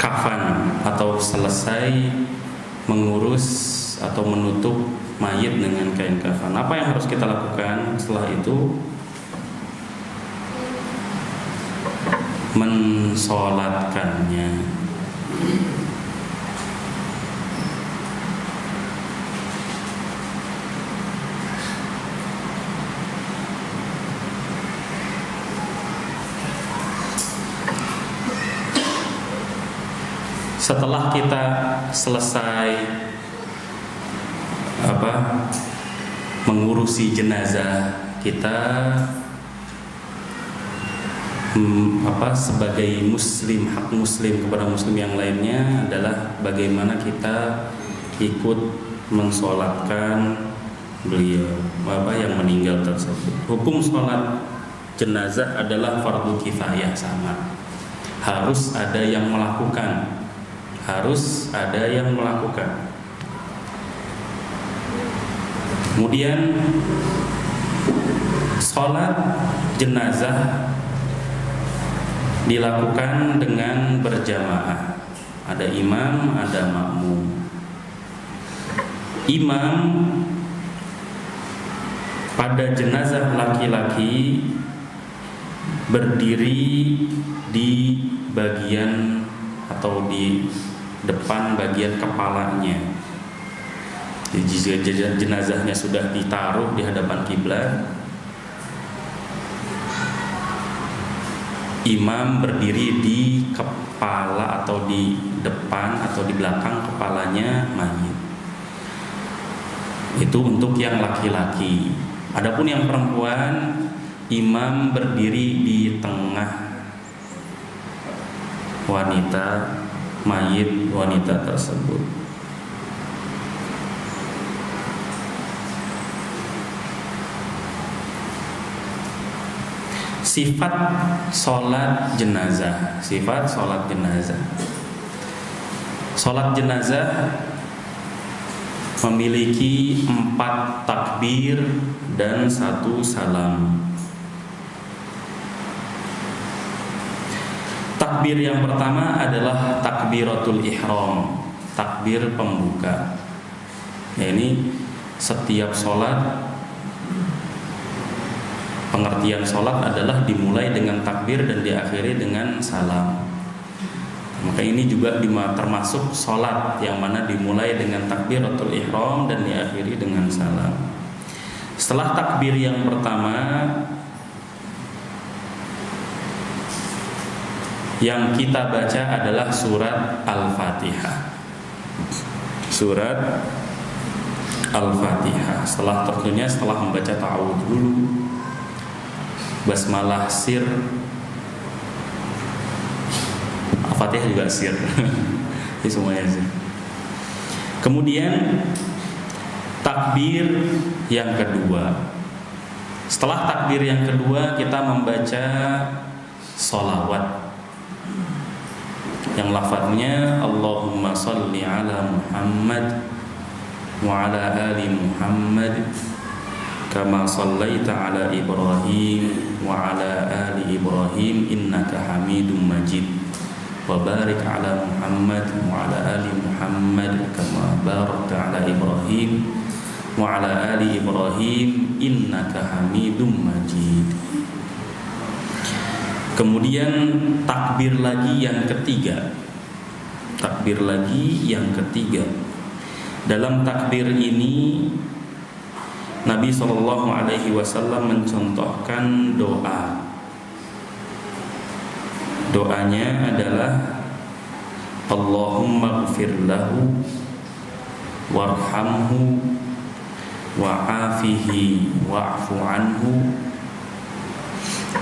kafan atau selesai mengurus atau menutup mayit dengan kain kafan, apa yang harus kita lakukan setelah itu? Mensolatkannya. Setelah kita selesai mengurusi jenazah, kita sebagai muslim, hak muslim kepada muslim yang lainnya adalah bagaimana kita ikut mensolatkan beliau yang meninggal tersebut. Hukum sholat jenazah adalah fardu kifayah, sama, harus ada yang melakukan. Kemudian sholat jenazah dilakukan dengan berjamaah. Ada imam, ada makmum. Imam pada jenazah laki-laki berdiri di bagian atau di depan bagian kepalanya. Jika jenazahnya sudah ditaruh di hadapan kiblat, imam berdiri di kepala atau di depan atau di belakang kepalanya mayit. Itu untuk yang laki-laki. Adapun yang perempuan, imam berdiri di tengah mayit wanita tersebut. Sifat sholat jenazah. Sholat jenazah memiliki 4 takbir dan 1 salam. Takbir yang pertama adalah takbiratul ihram, takbir pembuka. Ini setiap sholat, pengertian sholat adalah dimulai dengan takbir dan diakhiri dengan salam. Maka ini juga termasuk sholat yang mana dimulai dengan takbiratul ihram dan diakhiri dengan salam. Setelah takbir yang pertama, yang kita baca adalah surat Al-Fatihah. Setelah membaca ta'awudz dulu, basmalah sir, Al-Fatihah juga sir. Ini semuanya sir. Kemudian takbir yang kedua. Setelah takbir yang kedua, kita membaca sholawat yang lafadznya Allahumma salli ala Muhammad wa ala ali Muhammad kama sallaita ala Ibrahim wa ala ali Ibrahim innaka Hamidum Majid wa barik ala Muhammad wa ala ali Muhammad kama barakta ala Ibrahim wa ala ali Ibrahim innaka Hamidum Majid. Kemudian takbir lagi yang ketiga. Takbir lagi yang ketiga. Dalam takbir ini Nabi SAW mencontohkan doa. Doanya adalah Allahumma ighfir lahu warhamhu wa'afihi wa'fu anhu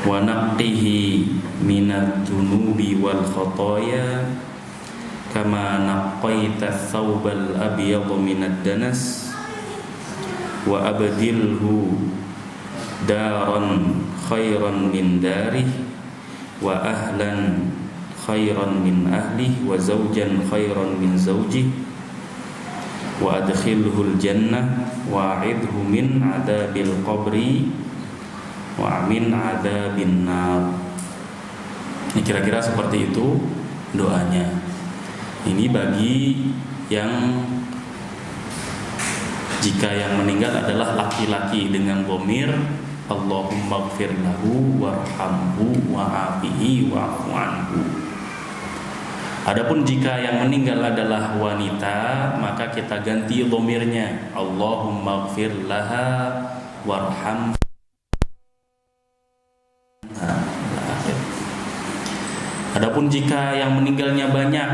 wa naqqihi minadz dzunubi wal khotoya kama naqqaita tsawbal abyad minad danas wa abdilhu daran khairan min darih wa ahlan khairan min ahlihi wa zawjan khairan min zawjihi wa adkhilhul jannah wa'idhu min adabil qabri wa min adabin nar. Ini kira-kira seperti itu doanya. Ini bagi yang jika yang meninggal adalah laki-laki dengan dhamir Allahumma ighfir lahu warhamhu wa'afihi wa'fu anhu. Adapun jika yang meninggal adalah wanita, maka kita ganti dhamirnya Allahumma ighfir laha warhamha. Adapun jika yang meninggalnya banyak,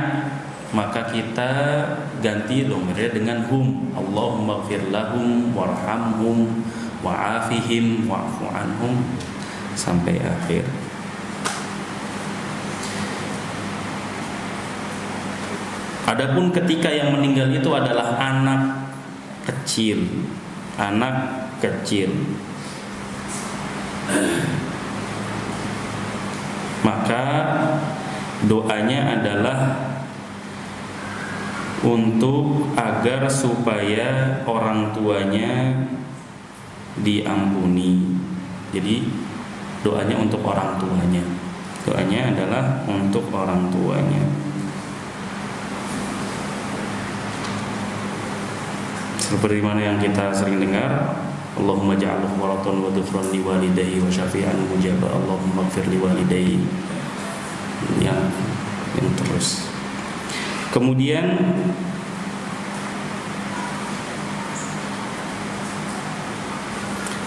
maka kita ganti dhamirnya dengan hum Allahumma ighfir lahum warhamhum wa'afihim wa'fu anhum sampai akhir. Adapun ketika yang meninggal itu adalah anak kecil, maka doanya adalah untuk agar supaya orang tuanya diampuni. Jadi doanya untuk orang tuanya. Doanya adalah untuk orang tuanya. Seperti mana yang kita sering dengar, Allahumma ja'alhu waratan wa dhufran li walidayhi wa syafi'an mujaba Allahumma ighfir li walidayhi. Yang terus. Kemudian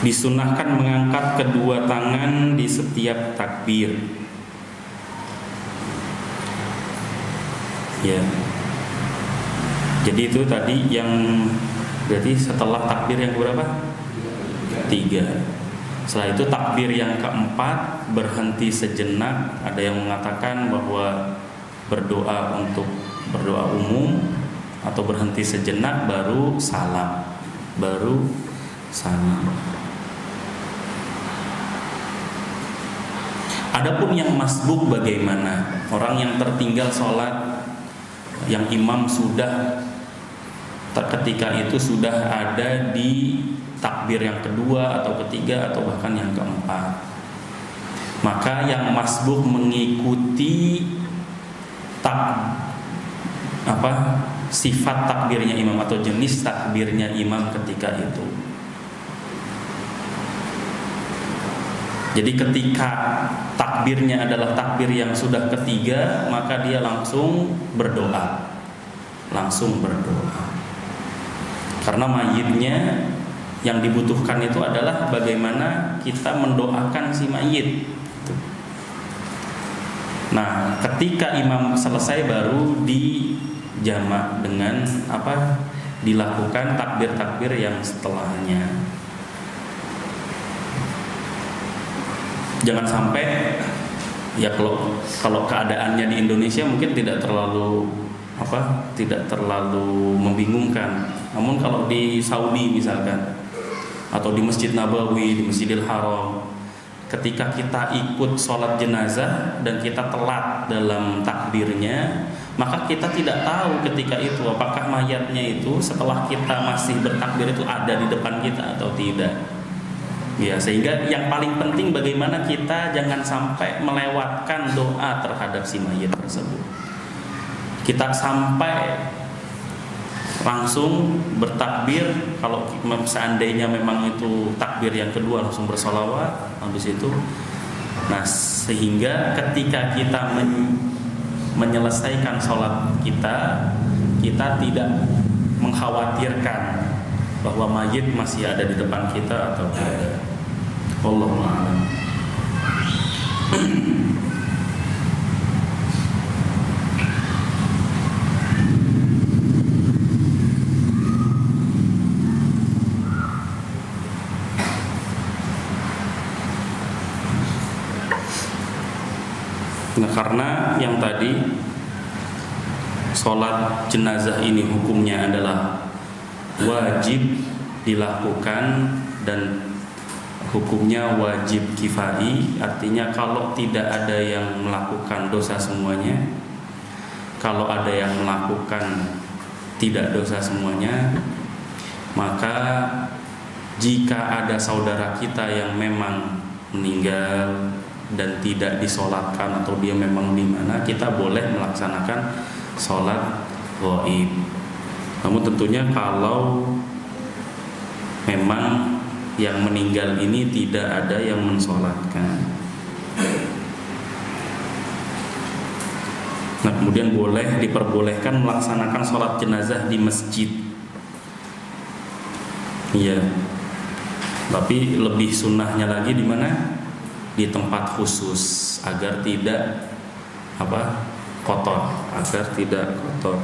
disunahkan mengangkat kedua tangan di setiap takbir. Ya. Jadi itu tadi yang berarti setelah takbir yang berapa? 3. Setelah itu takbir yang keempat berhenti sejenak. Ada yang mengatakan bahwa berdoa untuk berdoa umum atau berhenti sejenak baru salam. Adapun yang masbuk bagaimana? Orang yang tertinggal sholat, yang imam sudah ketika itu sudah ada di takbir yang kedua atau ketiga atau bahkan yang keempat, maka yang masbuk mengikuti sifat takbirnya imam atau jenis takbirnya imam ketika itu. Jadi ketika takbirnya adalah takbir yang sudah ketiga, maka dia langsung berdoa. Karena mayitnya yang dibutuhkan itu adalah bagaimana kita mendoakan si mayit. Nah, ketika imam selesai baru dijamak dengan dilakukan takbir-takbir yang setelahnya. Jangan sampai ya kalau keadaannya di Indonesia mungkin tidak terlalu membingungkan. Namun kalau di Saudi misalkan atau di Masjid Nabawi, di Masjidil Haram, ketika kita ikut sholat jenazah dan kita telat dalam takbirnya, maka kita tidak tahu ketika itu apakah mayatnya itu setelah kita masih bertakbir itu ada di depan kita atau tidak. Ya, sehingga yang paling penting bagaimana kita jangan sampai melewatkan doa terhadap si mayit tersebut. Kita sampai langsung bertakbir. Kalau seandainya memang itu takbir yang kedua langsung bersolawat habis itu. Nah, sehingga ketika kita menyelesaikan sholat kita tidak mengkhawatirkan bahwa mayit masih ada di depan kita atau tidak. Wallahu a'lam. Nah, karena yang tadi sholat jenazah ini hukumnya adalah wajib dilakukan dan hukumnya wajib kifai, artinya kalau tidak ada yang melakukan dosa semuanya, kalau ada yang melakukan tidak dosa semuanya, maka jika ada saudara kita yang memang meninggal dan tidak disolatkan atau dia memang di mana, kita boleh melaksanakan sholat ghaib. Namun tentunya kalau memang yang meninggal ini tidak ada yang mensolatkan. Nah, kemudian diperbolehkan melaksanakan sholat jenazah di masjid. Iya. Tapi lebih sunnahnya lagi di mana? Di tempat khusus agar tidak kotor, agar tidak kotor.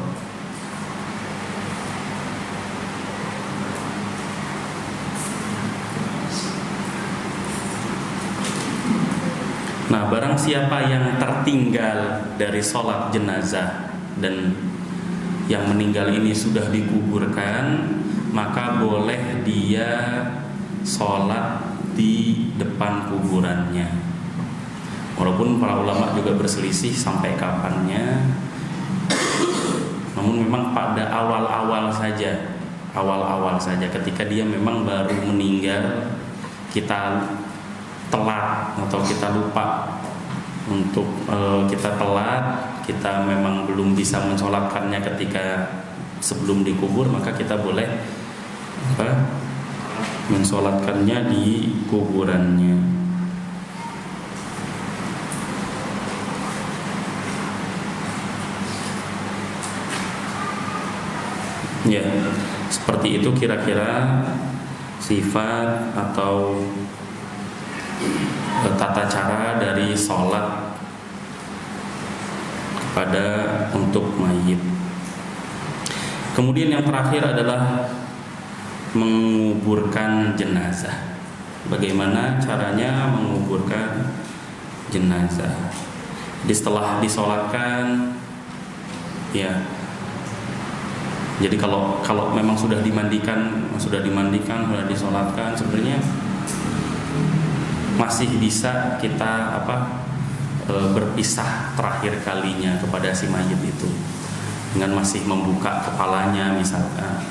Nah, barang siapa yang tertinggal dari sholat jenazah dan yang meninggal ini sudah dikuburkan, maka boleh dia sholat di depan kuburannya. Walaupun para ulama juga berselisih sampai kapannya, namun memang pada awal-awal saja ketika dia memang baru meninggal, kita telat atau kita lupa untuk kita memang belum bisa mensolatkannya ketika sebelum dikubur, maka kita boleh mensolatkannya di kuburannya. Ya, seperti itu kira-kira sifat atau tata cara dari sholat kepada untuk mayit. Kemudian yang terakhir adalah menguburkan jenazah. Bagaimana caranya menguburkan jenazah? Jadi setelah disolatkan, ya. Jadi kalau memang sudah dimandikan, sudah disolatkan, sebenarnya masih bisa kita berpisah terakhir kalinya kepada si mayit itu dengan masih membuka kepalanya misalkan,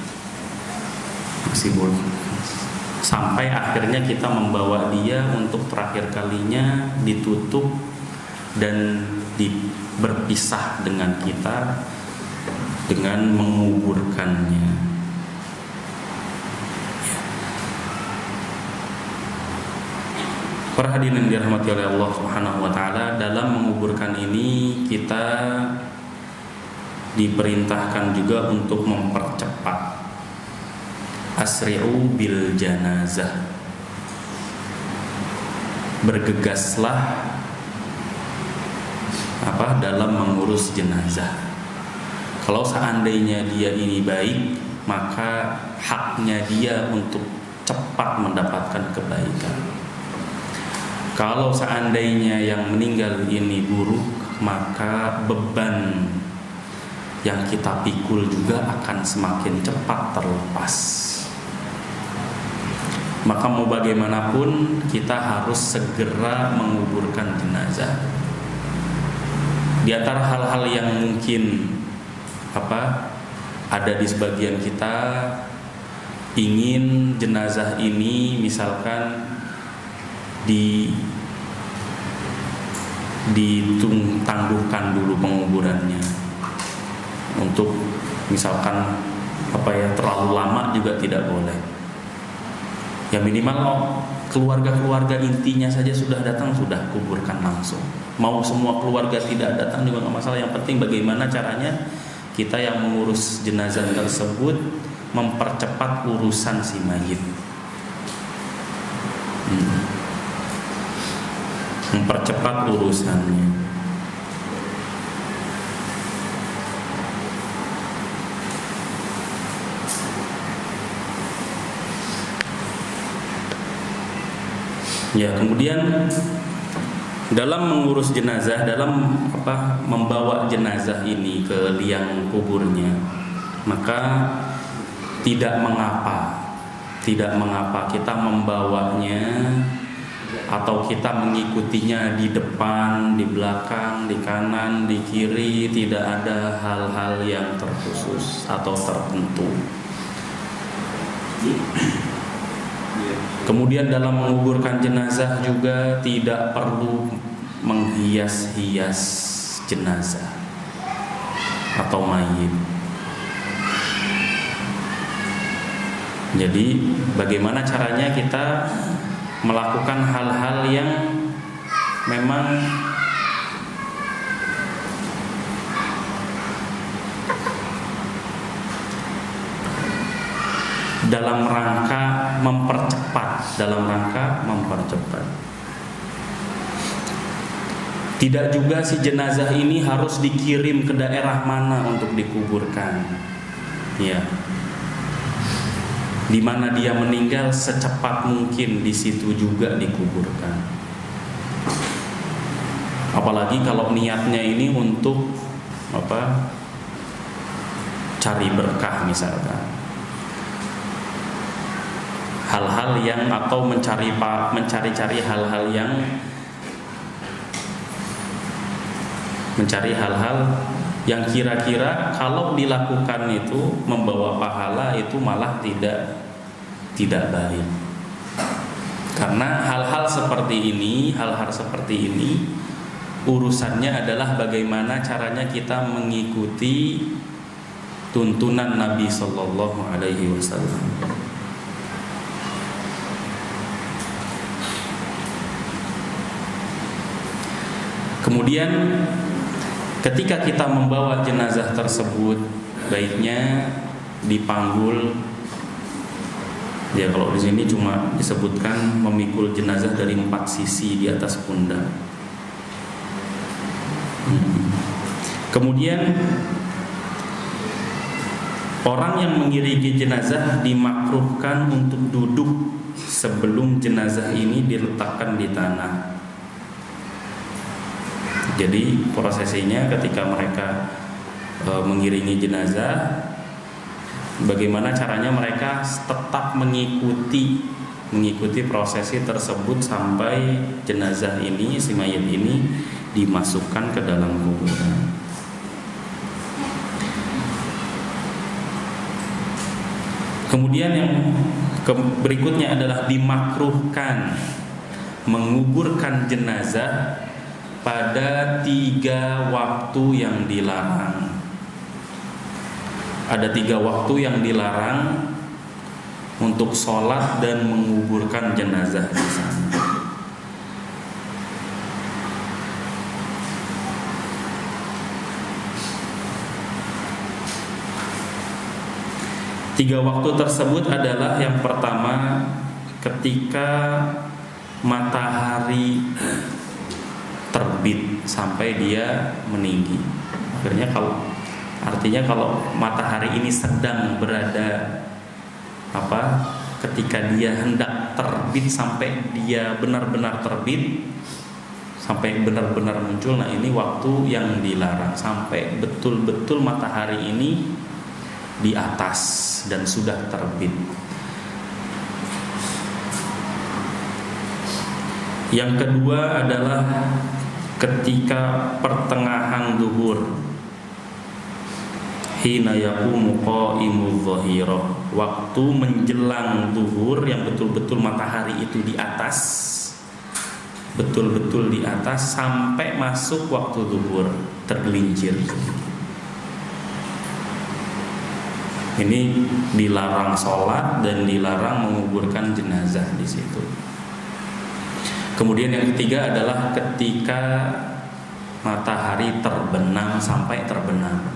masih boleh, sampai akhirnya kita membawa dia untuk terakhir kalinya ditutup dan berpisah dengan kita dengan menguburkannya. Para hadirin yang dirahmati oleh Allah Subhanahu wa taala, dalam menguburkan ini kita diperintahkan juga untuk mempercepat. Asri'u bil janazah. Bergegaslah dalam mengurus jenazah. Kalau seandainya dia ini baik, maka haknya dia untuk cepat mendapatkan kebaikan. Kalau seandainya yang meninggal ini buruk, maka beban yang kita pikul juga akan semakin cepat terlepas. Maka mau bagaimanapun kita harus segera menguburkan jenazah. Di antara hal-hal yang mungkin ada di sebagian kita ingin jenazah ini misalkan ditangguhkan dulu penguburannya untuk misalkan terlalu lama juga tidak boleh. Ya minimal keluarga-keluarga intinya saja sudah datang, sudah kuburkan langsung. Mau semua keluarga tidak datang juga nggak masalah. Yang penting bagaimana caranya kita yang mengurus jenazah tersebut mempercepat urusan si mayit. Mempercepat urusannya. Ya, kemudian dalam mengurus jenazah, dalam membawa jenazah ini ke liang kuburnya, maka tidak mengapa kita membawanya atau kita mengikutinya di depan, di belakang, di kanan, di kiri, tidak ada hal-hal yang terkhusus atau tertentu. Kemudian dalam menguburkan jenazah juga tidak perlu menghias-hias jenazah atau mayit. Jadi bagaimana caranya kita melakukan hal-hal yang memang dalam rangka mempercepat. Tidak juga si jenazah ini harus dikirim ke daerah mana untuk dikuburkan. Ya. Di mana dia meninggal secepat mungkin di situ juga dikuburkan. Apalagi kalau niatnya ini untuk cari berkah misalkan. Hal-hal yang atau mencari hal-hal yang kira-kira kalau dilakukan itu membawa pahala, itu malah tidak baik. Karena hal-hal seperti ini urusannya adalah bagaimana caranya kita mengikuti tuntunan Nabi Sallallahu Alaihi Wasallam. Kemudian ketika kita membawa jenazah tersebut, baiknya dipanggul. Ya kalau di sini cuma disebutkan memikul jenazah dari 4 sisi di atas pundak. Kemudian orang yang mengiringi jenazah dimakruhkan untuk duduk sebelum jenazah ini diletakkan di tanah. Jadi prosesinya ketika mereka mengiringi jenazah, bagaimana caranya mereka tetap mengikuti prosesi tersebut sampai jenazah ini, si mayit ini dimasukkan ke dalam kuburan. Kemudian yang berikutnya adalah dimakruhkan menguburkan jenazah pada 3 waktu yang dilarang. Ada 3 waktu yang dilarang untuk sholat dan menguburkan jenazah di sana. Tiga waktu tersebut adalah yang pertama ketika matahari terbit sampai dia meninggi. Artinya kalau matahari ini sedang berada ketika dia hendak terbit sampai dia benar-benar terbit, sampai benar-benar muncul, nah ini waktu yang dilarang sampai betul-betul matahari ini di atas dan sudah terbit. Yang kedua adalah ketika pertengahan zuhur, hina yaqumu qa'imudz dhahirah, waktu menjelang zuhur yang betul-betul matahari itu di atas, betul-betul di atas sampai masuk waktu zuhur tergelincir. Ini dilarang sholat dan dilarang menguburkan jenazah di situ. Kemudian yang ketiga adalah ketika matahari terbenam sampai terbenam.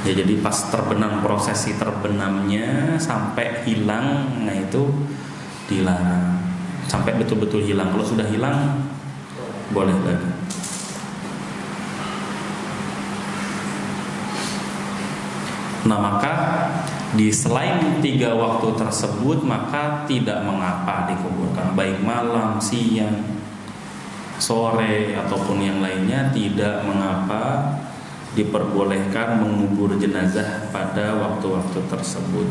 Ya, jadi pas terbenam, prosesi terbenamnya sampai hilang, nah itu dilarang. Sampai betul-betul hilang. Kalau sudah hilang boleh lagi. Nah, maka di selain 3 waktu tersebut maka tidak mengapa dikuburkan, baik malam, siang, sore ataupun yang lainnya, tidak mengapa diperbolehkan mengubur jenazah pada waktu-waktu tersebut.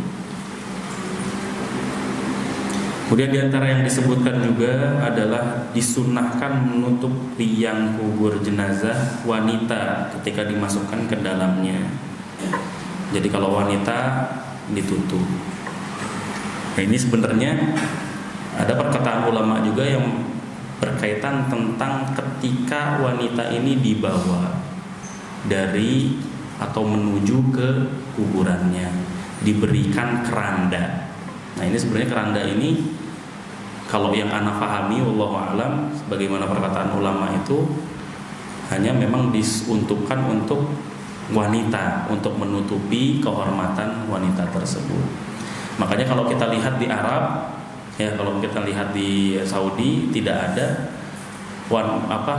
Kemudian di antara yang disebutkan juga adalah disunahkan menutup liang kubur jenazah wanita ketika dimasukkan ke dalamnya. Jadi kalau wanita ditutup. Nah, ini sebenarnya ada perkataan ulama juga yang berkaitan tentang ketika wanita ini dibawa dari atau menuju ke kuburannya, diberikan keranda. Nah, ini sebenarnya keranda ini kalau yang ana pahami wallahu alam, sebagaimana perkataan ulama itu hanya memang diuntukkan untuk wanita, untuk menutupi kehormatan wanita tersebut. Makanya kalau kita lihat di Arab, ya kalau kita lihat di Saudi tidak ada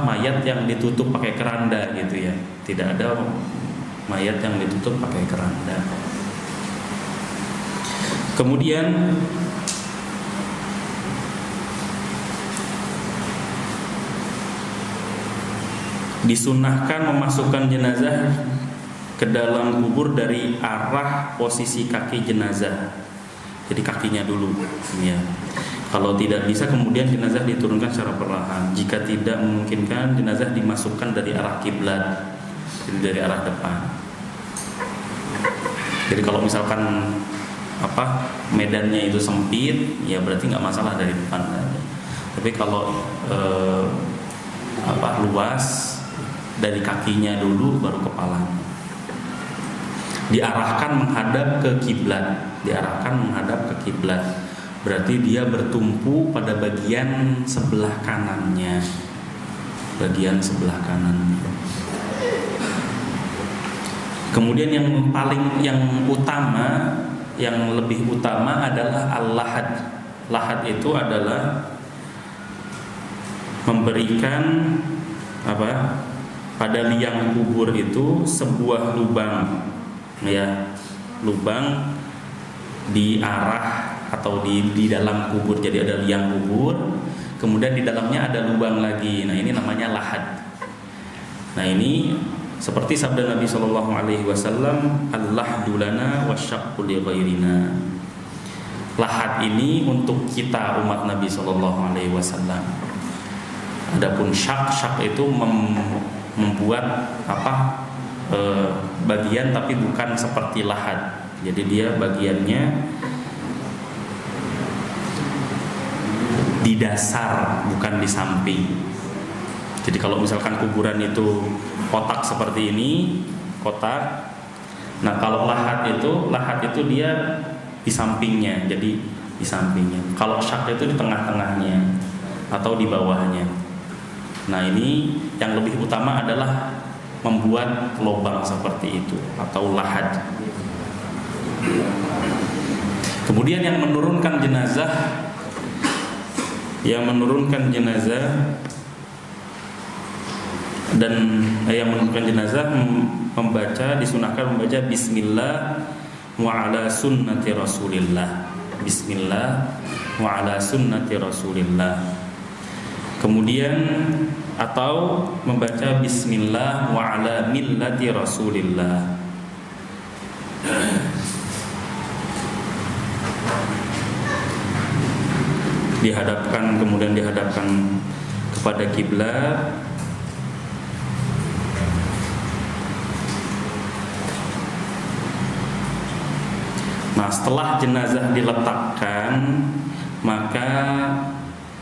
mayat yang ditutup pakai keranda gitu ya. Tidak ada mayat yang ditutup pakai keranda. Kemudian disunahkan memasukkan jenazah ke dalam kubur dari arah posisi kaki jenazah. Jadi kakinya dulu ya. Kalau tidak bisa kemudian jenazah diturunkan secara perlahan. Jika tidak memungkinkan, jenazah dimasukkan dari arah kiblat, jadi dari arah depan. Jadi kalau misalkan medannya itu sempit, ya berarti nggak masalah dari depan aja. Tapi kalau luas, dari kakinya dulu baru kepalanya. Diarahkan menghadap ke kiblat, berarti dia bertumpu pada bagian sebelah kanannya, Kemudian yang lebih utama adalah al-lahad. Lahad itu adalah memberikan pada liang kubur itu sebuah lubang, ya, lubang di arah atau di dalam kubur. Jadi ada liang kubur, kemudian di dalamnya ada lubang lagi. Nah, ini namanya lahad. Nah, ini seperti sabda Nabi Shallallahu Alaihi Wasallam, "Al-lahdu lana wasyaqqu li ghairina." Lahad ini untuk kita umat Nabi Shallallahu Alaihi Wasallam. Adapun syak itu membuat bagian tapi bukan seperti lahad. Jadi dia bagiannya di dasar, bukan di samping. Jadi kalau misalkan kuburan itu kotak seperti ini, kotak. Nah, kalau lahad itu dia di sampingnya, jadi di sampingnya. Kalau syak itu di tengah-tengahnya atau di bawahnya. Nah, ini yang lebih utama adalah membuat lubang seperti itu atau lahad. Kemudian yang menurunkan jenazah disunahkan membaca Bismillah wa ala sunnati Rasulillah. Bismillah wa ala sunnati Rasulillah. Kemudian atau membaca Bismillah wa ala millati Rasulillah. Kemudian dihadapkan kepada kiblat. Nah, setelah jenazah diletakkan, maka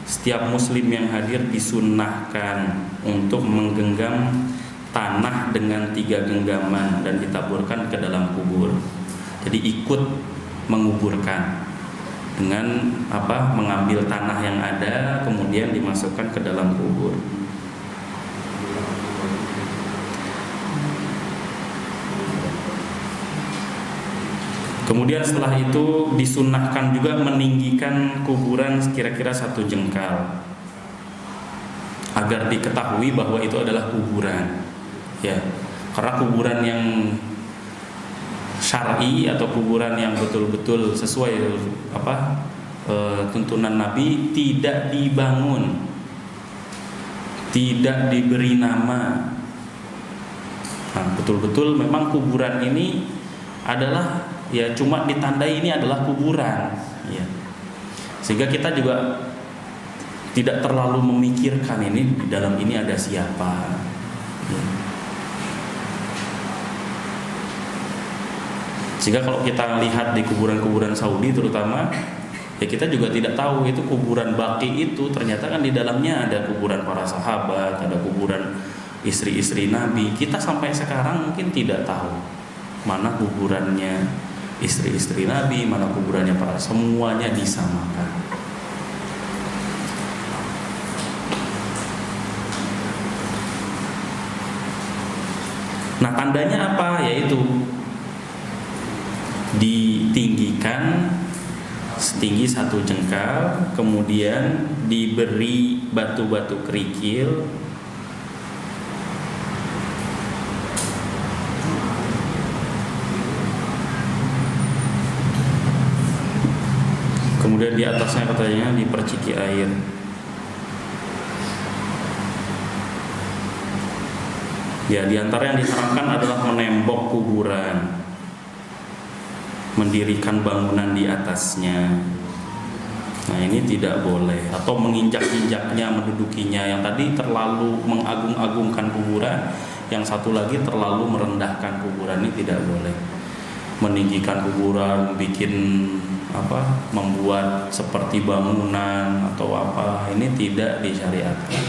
setiap muslim yang hadir disunnahkan untuk menggenggam tanah dengan 3 genggaman dan ditaburkan ke dalam kubur. Jadi ikut menguburkan dengan mengambil tanah yang ada kemudian dimasukkan ke dalam kubur. Kemudian setelah itu disunnahkan juga meninggikan kuburan kira-kira 1 jengkal agar diketahui bahwa itu adalah kuburan. Ya, karena kuburan yang syar'i atau kuburan yang betul-betul sesuai tuntunan Nabi tidak dibangun, tidak diberi nama. Nah, betul-betul memang kuburan ini adalah ya cuma ditandai ini adalah kuburan, ya. Sehingga kita juga tidak terlalu memikirkan ini di dalam ini ada siapa, ya. Sehingga kalau kita lihat di kuburan-kuburan Saudi terutama, ya kita juga tidak tahu itu kuburan Baqi itu ternyata kan di dalamnya ada kuburan para sahabat, ada kuburan istri-istri Nabi. Kita sampai sekarang mungkin tidak tahu mana kuburannya istri-istri Nabi, mana kuburannya para, semuanya disamakan. Nah, tandanya apa? Yaitu ditinggikan setinggi 1 jengkal, kemudian diberi batu-batu kerikil, kemudian di atasnya katanya diperciki air. Ya, di antara yang diharamkan adalah menembok kuburan, mendirikan bangunan di atasnya. Nah, ini tidak boleh. Atau menginjak-injaknya, mendudukinya. Yang tadi terlalu mengagung-agungkan kuburan, yang satu lagi terlalu merendahkan kuburan, ini tidak boleh. Meninggikan kuburan, bikin membuat seperti bangunan atau ini tidak disyariatkan.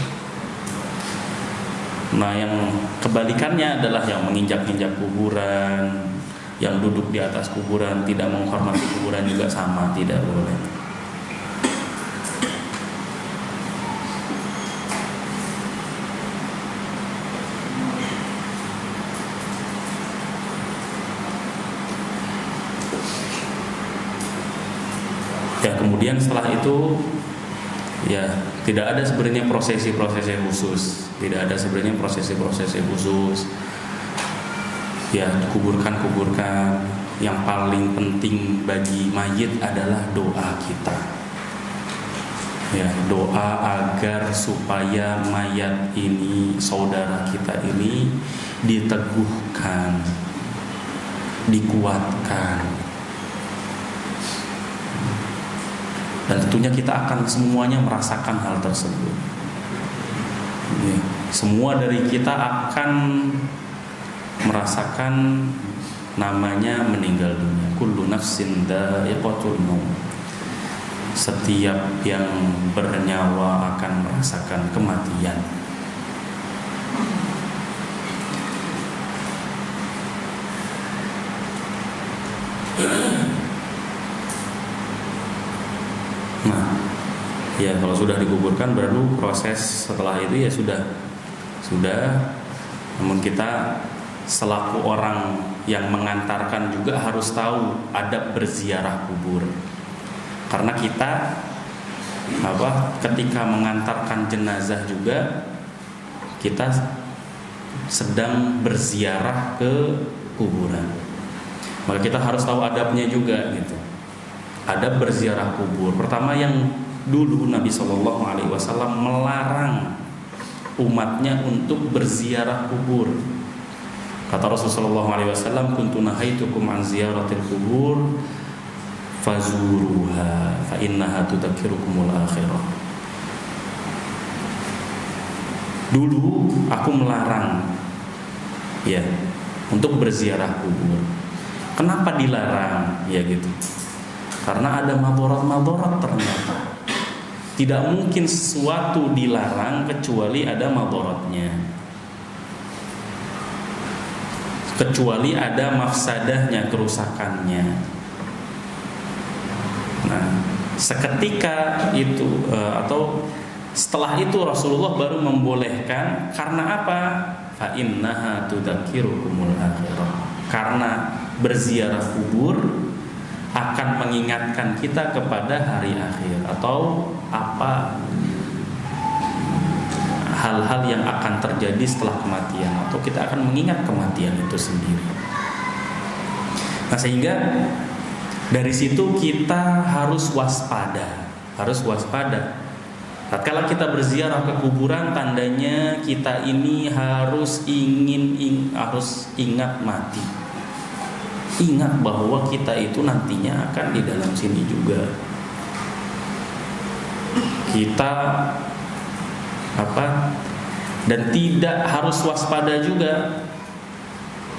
Nah, yang kebalikannya adalah yang menginjak-injak kuburan, yang duduk di atas kuburan, tidak menghormati kuburan juga sama, tidak boleh. Ya, kemudian setelah itu ya tidak ada sebenarnya prosesi-prosesi khusus, tidak ada sebenarnya prosesi-prosesi khusus. Ya, kuburkan. Yang paling penting bagi mayit adalah doa kita. Ya, doa agar supaya mayat ini, saudara kita ini diteguhkan, dikuatkan. Dan tentunya kita akan semuanya merasakan hal tersebut. Ya, semua dari kita akan merasakan namanya meninggal dunia. Kullu nafsin dha'iqatul maut. Setiap yang bernyawa akan merasakan kematian. Nah, ya kalau sudah dikuburkan baru proses setelah itu ya sudah. Namun kita selaku orang yang mengantarkan juga harus tahu adab berziarah kubur. Karena kita ketika mengantarkan jenazah juga kita sedang berziarah ke kuburan. Maka kita harus tahu adabnya juga gitu. Adab berziarah kubur. Pertama yang dulu Nabi SAW melarang umatnya untuk berziarah kubur. Kata Rasulullah SAW, kuntu nahaitukum an ziyaratil kubur fazuruha fa innaha tudzakirukumul akhirah. Dulu aku melarang ya untuk berziarah kubur. Kenapa dilarang? Ya gitu. Karena ada madharat ternyata. Tidak mungkin sesuatu dilarang kecuali ada madharatnya. kecuali ada mafsadahnya, kerusakannya. Nah, seketika itu atau setelah itu Rasulullah baru membolehkan. Karena apa? Fa innaha tudzakirukumul akhirah. Karena berziarah kubur akan mengingatkan kita kepada hari akhir atau apa hal-hal yang akan terjadi setelah kematian, atau kita akan mengingat kematian itu sendiri. Nah, sehingga dari situ kita harus waspada, Tatkala kita berziarah ke kuburan, tandanya kita ini harus harus ingat mati. Ingat bahwa kita itu nantinya akan di dalam sini juga. Kita dan tidak harus waspada juga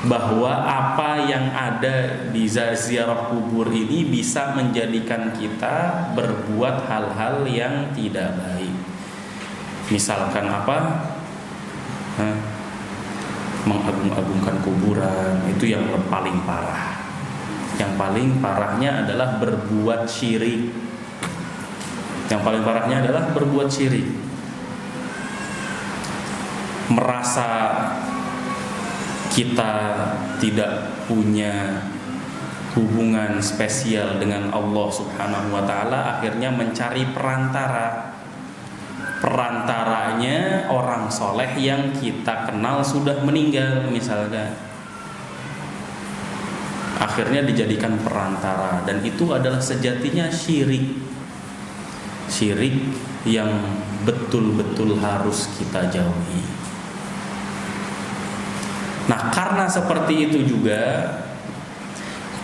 bahwa apa yang ada di ziarah kubur ini bisa menjadikan kita berbuat hal-hal yang tidak baik. Misalkan mengagung-agungkan kuburan, itu yang paling parah. Yang paling parahnya adalah berbuat syirik. Merasa kita tidak punya hubungan spesial dengan Allah Subhanahu wa taala, akhirnya mencari perantaranya orang soleh yang kita kenal sudah meninggal misalkan. Akhirnya dijadikan perantara, dan itu adalah sejatinya syirik yang betul-betul harus kita jauhi. Nah, karena seperti itu juga,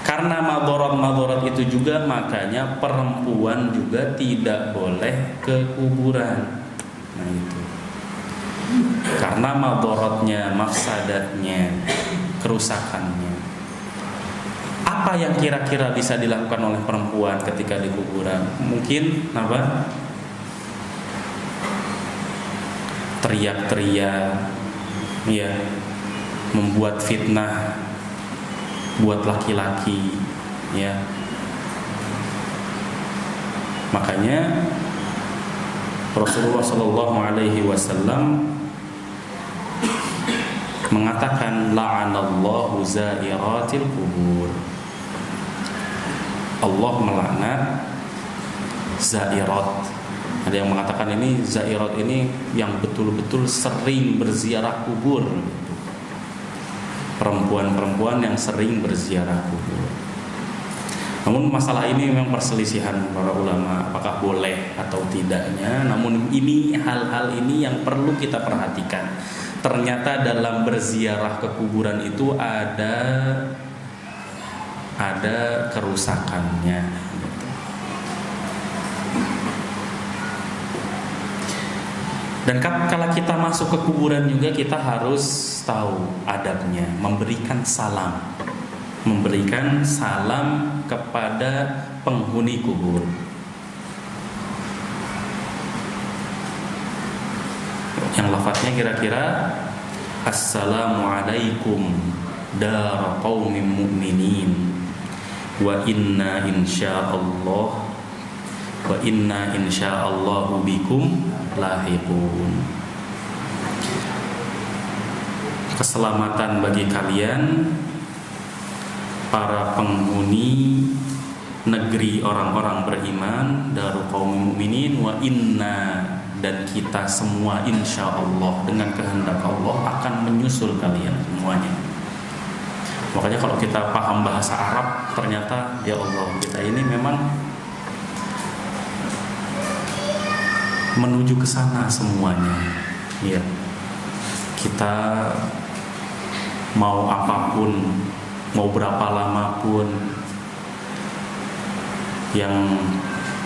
karena madharat itu juga, makanya perempuan juga tidak boleh ke kuburan. Nah, itu karena madharatnya, mafsadatnya, kerusakannya. Apa yang kira-kira bisa dilakukan oleh perempuan ketika di kuburan? Mungkin teriak-teriak, ya, membuat fitnah buat laki-laki, ya. Makanya Rasulullah Shallallahu Alaihi Wasallam mengatakan la'anallahu zairatil kubur. Allah melaknat zairat. Ada yang mengatakan ini zairat ini yang betul-betul sering berziarah kubur. Perempuan-perempuan yang sering berziarah kubur. Namun masalah ini memang perselisihan para ulama, apakah boleh atau tidaknya. Namun ini hal-hal ini yang perlu kita perhatikan. Ternyata dalam berziarah ke kuburan itu ada kerusakannya. Dan kalau kita masuk ke kuburan juga, kita harus tahu adabnya, memberikan salam kepada penghuni kubur. Yang lafadznya kira-kira Assalamualaikum dar qaumin mu'minin wa inna insyaallahu bikum lahiqun. Keselamatan bagi kalian para penghuni negeri orang-orang beriman, daru qaumil mukminin, wa inna, dan kita semua insyaallah dengan kehendak Allah akan menyusul kalian semuanya. Makanya kalau kita paham bahasa Arab, ternyata ya Allah, kita ini memang menuju ke sana semuanya. Ya. Kita mau apapun, mau berapa lama pun yang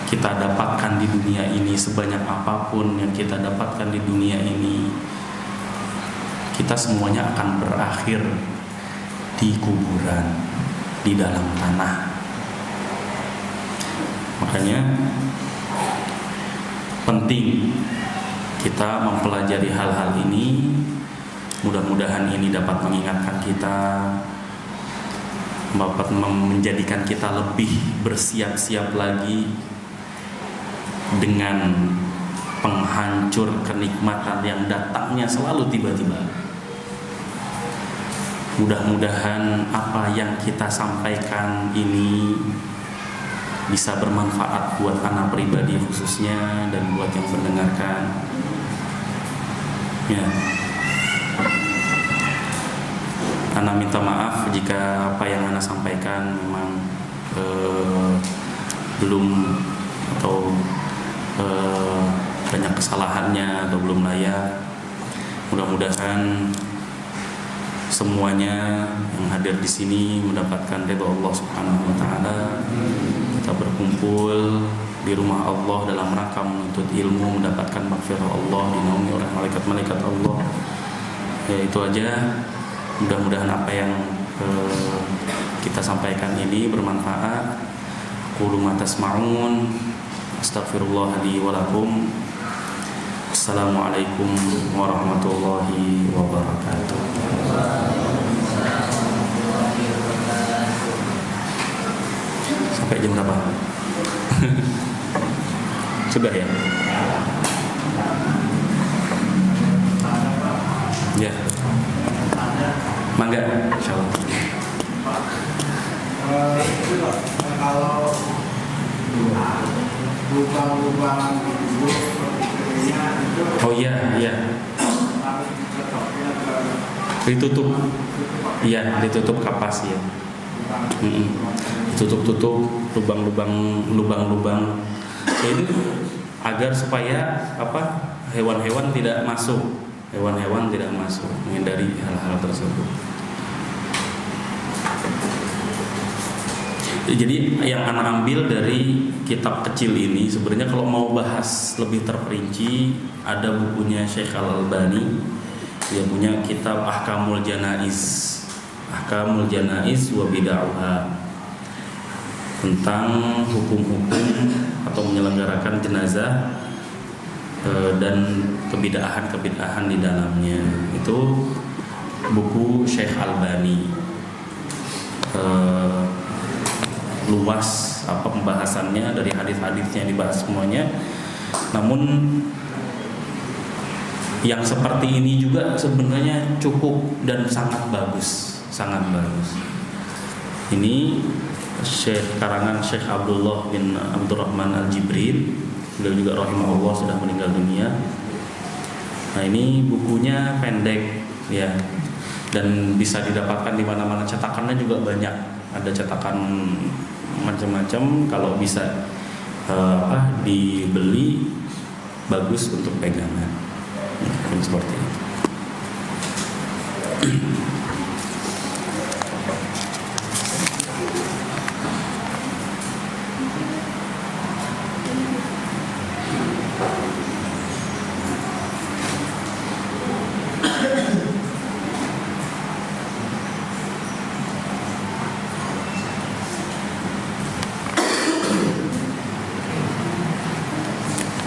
kita dapatkan di dunia ini, sebanyak apapun yang kita dapatkan di dunia ini, kita semuanya akan berakhir di kuburan, di dalam tanah. Makanya penting kita mempelajari hal-hal ini Mudah-mudahan ini dapat mengingatkan kita, dapat menjadikan kita lebih bersiap-siap lagi dengan penghancur kenikmatan yang datangnya selalu tiba-tiba. Mudah-mudahan apa yang kita sampaikan ini bisa bermanfaat buat anak pribadi khususnya dan buat yang mendengarkan. Ya. Ana minta maaf jika apa yang Ana sampaikan memang belum atau banyak kesalahannya atau belum layak. Mudah-mudahan semuanya yang hadir di sini mendapatkan ridha Allah Subhanahu wa taala. Kita berkumpul di rumah Allah dalam rangka menuntut ilmu, mendapatkan maghfirah Allah, dinaungi oleh malaikat-malaikat Allah. Ya, itu aja. Mudah-mudahan apa yang kita sampaikan ini bermanfaat. Qulu ma tasma'un. Astaghfirullah li wa lakum. Assalamualaikum warahmatullahi wabarakatuh. Sampai jam berapa? Sudah ya? Ya. Mangga, insyaallah. Kalau lubang-lubang Oh iya, iya. Ditutup. Iya, ditutup kapas ya. Ditutup lubang-lubang. Itu agar supaya hewan-hewan tidak masuk. Hewan-hewan tidak masuk, menghindari hal-hal tersebut. Jadi yang Ana ambil dari kitab kecil ini, sebenarnya kalau mau bahas lebih terperinci, ada bukunya Syekh Al-Albani. Dia punya kitab Ahkamul Janaiz wa Bid'ah, tentang hukum-hukum atau menyelenggarakan jenazah dan kebid'ahan-kebid'ahan di dalamnya. Itu buku Syekh Albani. Luas pembahasannya, dari hadis-hadisnya dibahas semuanya. Namun yang seperti ini juga sebenarnya cukup dan sangat bagus. Ini karangan Syekh Abdullah bin Abdurrahman Al-Jibril. Beliau juga rahimahullah sudah meninggal dunia. Nah, ini bukunya pendek ya, dan bisa didapatkan di mana-mana. Cetakannya juga banyak. Ada cetakan macam-macam. Kalau bisa dibeli, bagus untuk pegangan. Seperti itu.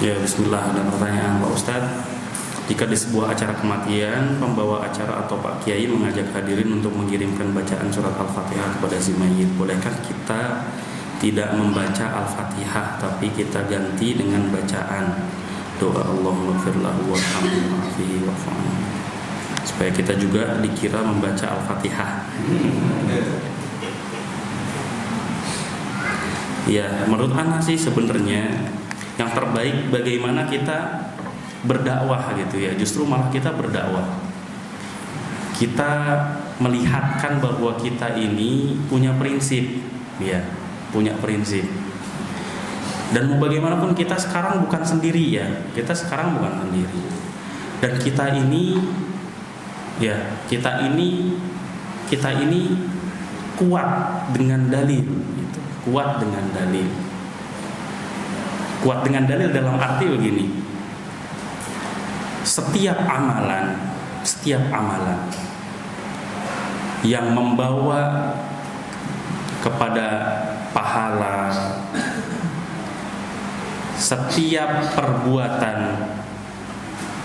Ya, bismillah. Ada pertanyaan Pak Ustadz. Jika di sebuah acara kematian, pembawa acara atau Pak Kiai mengajak hadirin untuk mengirimkan bacaan surat Al-Fatihah kepada si mayit, bolehkah kita tidak membaca Al-Fatihah tapi kita ganti dengan bacaan doa Allahumma ighfir lahu warhamhu wa'afihi wa'fu anhu, supaya kita juga dikira membaca Al-Fatihah? Ya, menurut ana sih sebenarnya yang terbaik bagaimana kita berdakwah gitu ya. Justru malah kita berdakwah. Kita melihatkan bahwa kita ini punya prinsip, ya, punya prinsip. Dan mau bagaimanapun kita sekarang bukan sendiri ya. Kita sekarang bukan sendiri. Dan kita ini kuat dengan dalil gitu. Kuat dengan dalil dalam arti begini. Setiap amalan yang membawa kepada pahala, setiap perbuatan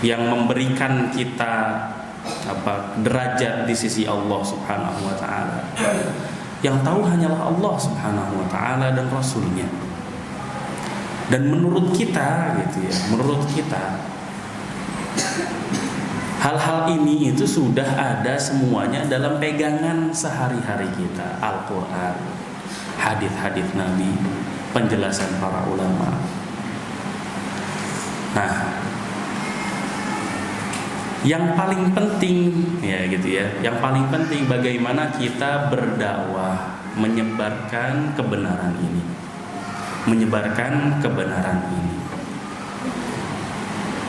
yang memberikan kita derajat di sisi Allah Subhanahu wa taala. Yang tahu hanyalah Allah Subhanahu wa taala dan Rasulnya. Dan menurut kita gitu ya, menurut kita hal-hal ini itu sudah ada semuanya dalam pegangan sehari-hari kita, Al-Qur'an, hadis-hadis Nabi, penjelasan para ulama. Nah, yang paling penting ya gitu ya, yang paling penting bagaimana kita berdakwah menyebarkan kebenaran ini. Menyebarkan kebenaran ini.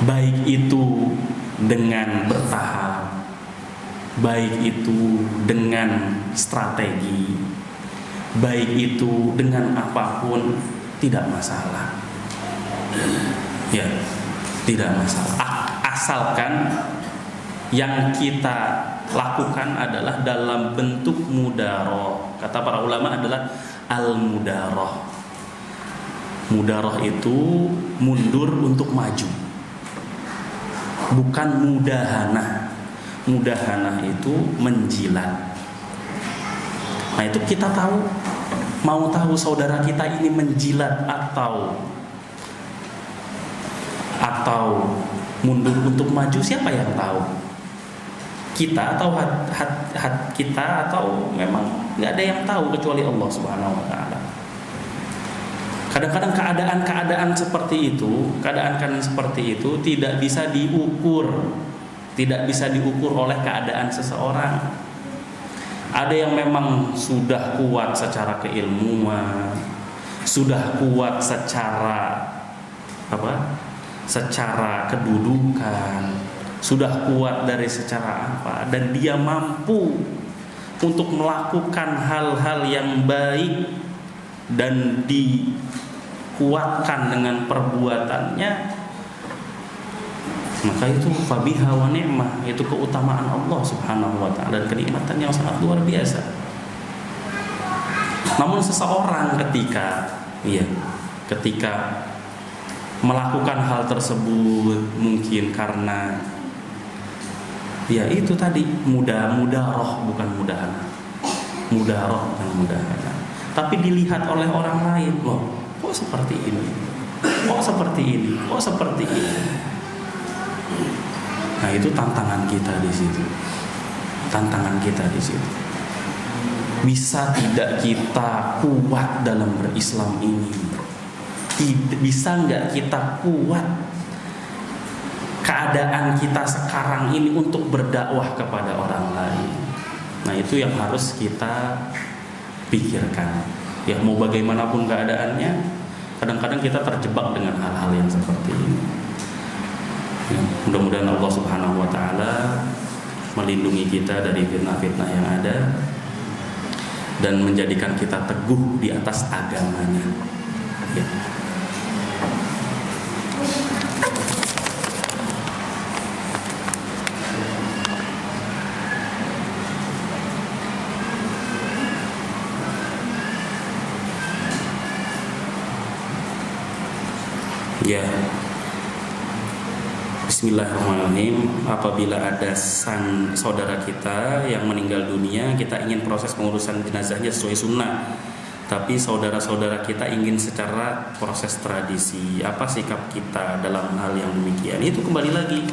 Baik itu dengan bertahap, baik itu dengan strategi, baik itu dengan apapun, tidak masalah. Ya, tidak masalah. Asalkan yang kita lakukan adalah dalam bentuk mudaroh. Kata para ulama adalah al-mudaroh. Mudaroh itu mundur untuk maju, bukan mudahanah. Mudahanah itu menjilat. Nah itu kita tahu, mau tahu saudara kita ini menjilat atau mundur untuk maju, siapa yang tahu? Kita atau kita, atau memang nggak ada yang tahu kecuali Allah Subhanahu wa taala. Kadang-kadang keadaan seperti itu tidak bisa diukur, oleh keadaan seseorang. Ada yang memang sudah kuat secara keilmuan, sudah kuat secara kedudukan, sudah kuat dari secara apa, dan dia mampu untuk melakukan hal-hal yang baik dan dikuatkan dengan perbuatannya, maka itu fabiha wa ni'mah, itu keutamaan Allah Subhanahu wa taala dan kenikmatan yang sangat luar biasa. Namun seseorang ketika melakukan hal tersebut mungkin karena itu tadi mudaroh bukan mudahanah. Mudaroh bukan mudahanah. Tapi dilihat oleh orang lain, loh, kok seperti ini? Kok seperti ini? Kok seperti ini? Nah, itu tantangan kita di situ. Tantangan kita di situ. Bisa tidak kita kuat dalam berislam ini? Bisa nggak kita kuat keadaan kita sekarang ini untuk berdakwah kepada orang lain? Nah, itu yang harus kita pikirkan. Ya, mau bagaimanapun keadaannya, kadang-kadang kita terjebak dengan hal-hal yang seperti ini. Ya, mudah-mudahan Allah Subhanahu wa taala melindungi kita dari fitnah-fitnah yang ada dan menjadikan kita teguh di atas agamanya. Ya. Ya, Bismillahirrahmanirrahim. Apabila ada saudara kita yang meninggal dunia, kita ingin proses pengurusan jenazahnya sesuai sunnah, tapi saudara-saudara kita ingin secara proses tradisi. Apa sikap kita dalam hal yang demikian? Itu kembali lagi,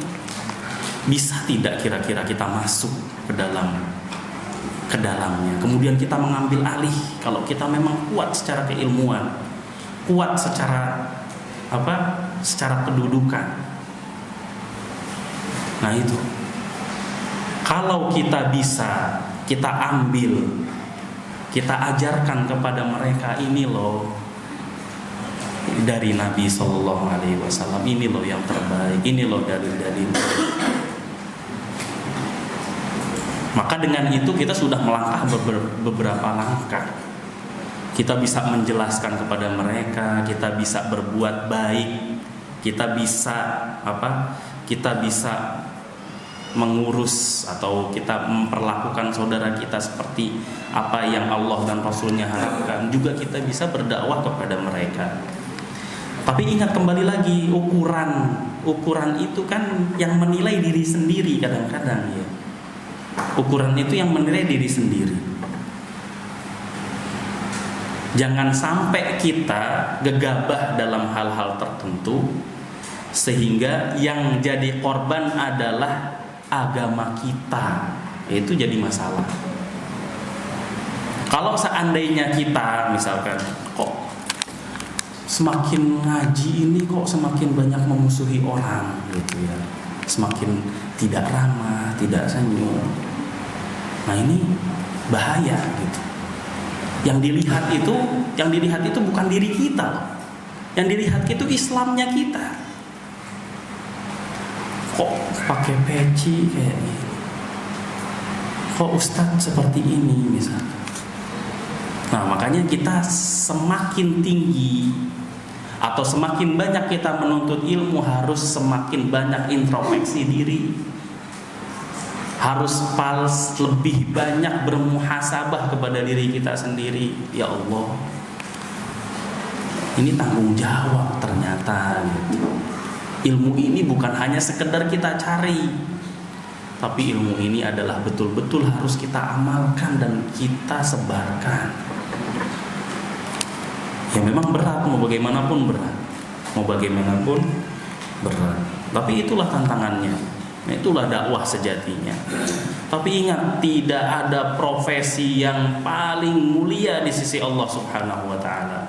bisa tidak kira-kira kita masuk ke dalamnya, kemudian kita mengambil alih. Kalau kita memang kuat secara keilmuan, kuat secara kedudukan. Nah itu, kalau kita bisa, kita ambil, kita ajarkan kepada mereka, ini loh dari Nabi Sallallahu Alaihi Wasallam, ini loh yang terbaik, ini loh dalil-dalil. Maka dengan itu kita sudah melangkah beberapa langkah. Kita bisa menjelaskan kepada mereka, kita bisa berbuat baik, kita bisa kita bisa mengurus atau kita memperlakukan saudara kita seperti apa yang Allah dan Rasulnya harapkan. Juga kita bisa berdakwah kepada mereka. Tapi ingat kembali lagi, ukuran itu kan yang menilai diri sendiri kadang-kadang ya. Ukuran itu yang menilai diri sendiri. Jangan sampai kita gegabah dalam hal-hal tertentu sehingga yang jadi korban adalah agama kita. Itu jadi masalah. Kalau seandainya kita misalkan kok semakin ngaji ini kok semakin banyak memusuhi orang gitu ya, semakin tidak ramah, tidak senyum. Nah ini bahaya gitu. Yang dilihat itu bukan diri kita. Yang dilihat itu Islamnya kita. Kok pakai peci kayak gini? Kok ustadz seperti ini misalnya? Nah makanya kita semakin tinggi atau semakin banyak kita menuntut ilmu harus semakin banyak introspeksi diri, harus lebih banyak bermuhasabah kepada diri kita sendiri. Ya Allah, ini tanggung jawab ternyata gitu. Ilmu ini bukan hanya sekedar kita cari, tapi ilmu ini adalah betul-betul harus kita amalkan dan kita sebarkan. Ya memang berat, mau bagaimanapun berat. Tapi itulah tantangannya. Itulah dakwah sejatinya. Tapi ingat, tidak ada profesi yang paling mulia di sisi Allah Subhanahu wa taala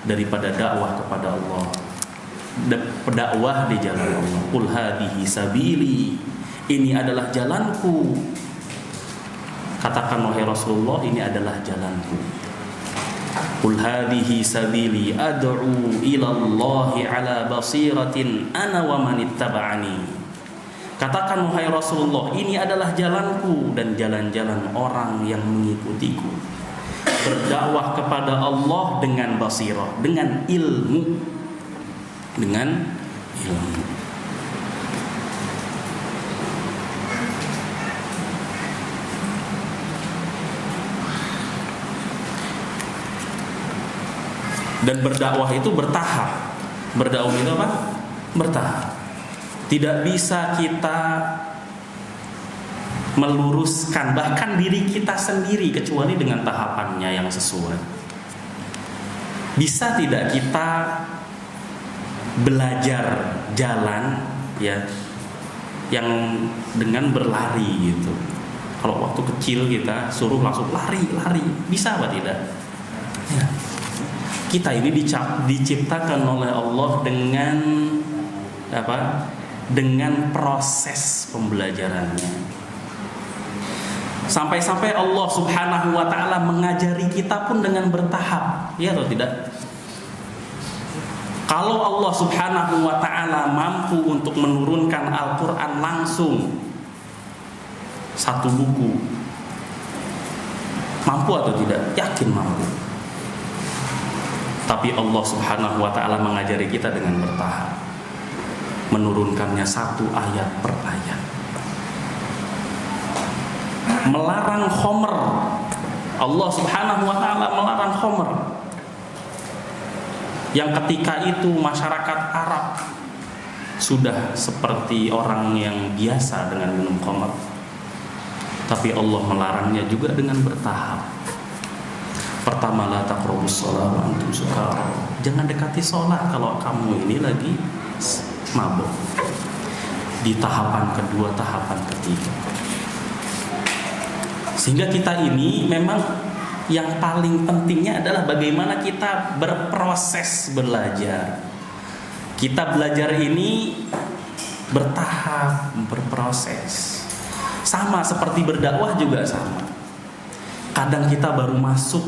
daripada dakwah kepada Allah. Dakwah di jalan Allah. Qul hadhihi sabili. Ini adalah jalanku. Katakan wahai Rasulullah, ini adalah jalanku. Qul hadhihi sabili ad'u ila Allah ala basiratin ana wa man ittaba'ani. Katakan wahai Rasulullah, ini adalah jalanku dan jalan-jalan orang yang mengikutiku. Berdakwah kepada Allah dengan basirah, dengan ilmu. Dan berdakwah itu bertahap. Berdakwah itu apa? Bertahap. Tidak bisa kita meluruskan bahkan diri kita sendiri kecuali dengan tahapannya yang sesuai. Bisa tidak kita belajar jalan ya yang dengan berlari gitu. Kalau waktu kecil kita suruh langsung lari, bisa apa tidak? Ya. Kita ini diciptakan oleh Allah dengan apa? Dengan proses pembelajarannya. Sampai-sampai Allah Subhanahu wa taala mengajari kita pun dengan bertahap, ya atau tidak? Kalau Allah Subhanahu wa taala mampu untuk menurunkan Al-Qur'an langsung satu buku, mampu atau tidak? Yakin mampu. Tapi Allah Subhanahu wa taala mengajari kita dengan bertahap, menurunkannya satu ayat per ayat. Melarang khomer, Allah Subhanahu wa taala melarang khomer, yang ketika itu masyarakat Arab sudah seperti orang yang biasa dengan minum khamr. Tapi Allah melarangnya juga dengan bertahap. Pertama, la taqrabus shalah wa antum sukara. Jangan dekati sholat kalau kamu ini lagi mabuk. Di tahapan kedua, tahapan ketiga. Sehingga kita ini memang yang paling pentingnya adalah bagaimana kita berproses belajar. Kita belajar ini bertahap, berproses. Sama seperti berdakwah juga sama. Kadang kita baru masuk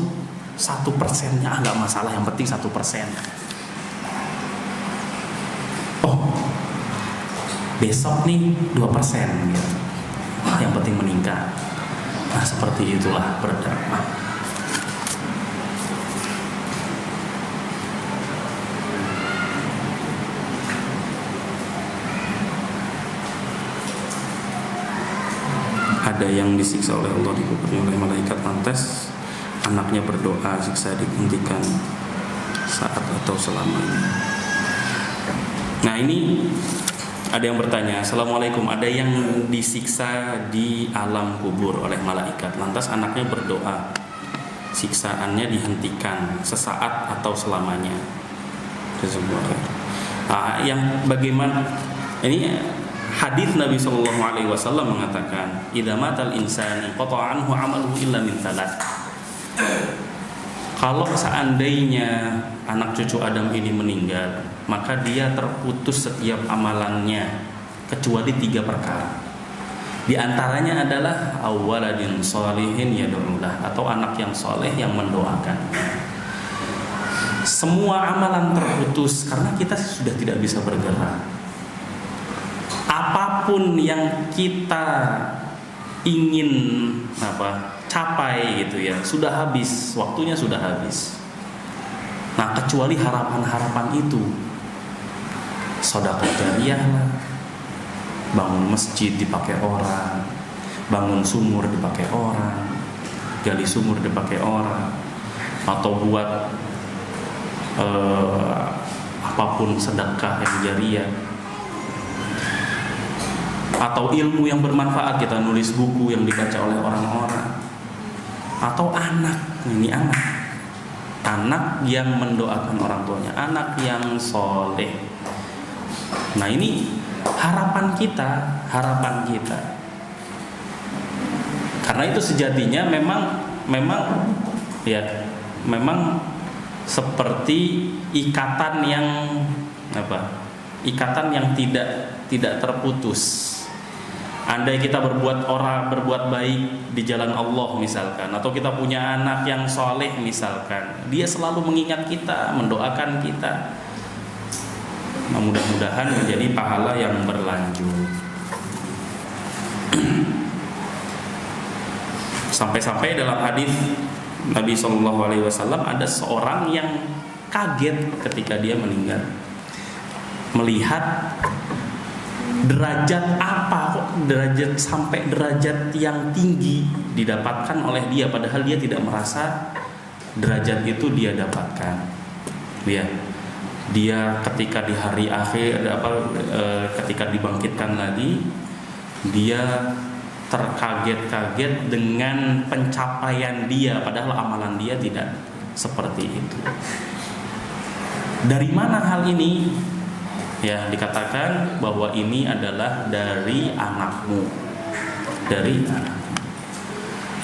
1%-nya, nggak masalah, yang penting 1%. Oh, besok nih 2% gitu. Yang penting meningkat. Nah, seperti itulah berdakwah. Ada yang disiksa oleh Allah, dikuburi oleh malaikat, lantas anaknya berdoa siksa dihentikan saat atau selamanya. Nah, ini Ada yang bertanya, Assalamualaikum, ada yang disiksa di alam kubur oleh malaikat, lantas anaknya berdoa siksaannya dihentikan sesaat atau selamanya. Yang bagaimana ini hadis Nabi SAW mengatakan, idza matal insani qata'a anhu 'amaluhu illa min thalath. Kalau seandainya anak cucu Adam ini meninggal, maka dia terputus setiap amalannya kecuali 3 perkara. Di antaranya adalah awwaladin sholihin yad'ulah, atau anak yang soleh yang mendoakan. Semua amalan terputus karena kita sudah tidak bisa bergerak. Apapun yang kita ingin capai gitu ya, sudah habis, waktunya sudah habis. Nah, kecuali harapan-harapan itu, sedekah jariyah lah, bangun masjid dipakai orang, bangun sumur dipakai orang, gali sumur dipakai orang, atau buat apapun sedekah yang jariyah, atau ilmu yang bermanfaat, kita nulis buku yang dibaca oleh orang-orang, atau ini anak yang mendoakan orang tuanya, anak yang soleh. Nah, ini harapan kita. Karena itu sejatinya memang seperti ikatan yang tidak terputus. Andai kita berbuat baik di jalan Allah misalkan, atau kita punya anak yang soleh misalkan, dia selalu mengingat kita, mendoakan kita. Nah, mudah-mudahan menjadi pahala yang berlanjut. Sampai-sampai dalam hadis Nabi SAW ada seorang yang kaget ketika dia meninggal, melihat derajat sampai derajat yang tinggi didapatkan oleh dia, padahal dia tidak merasa derajat itu dia dapatkan. Dia ketika di hari akhir ketika dibangkitkan lagi, dia terkaget-kaget dengan pencapaian dia, padahal amalan dia tidak seperti itu. Dari mana hal ini? Ya, dikatakan bahwa ini adalah dari anakmu. Nah,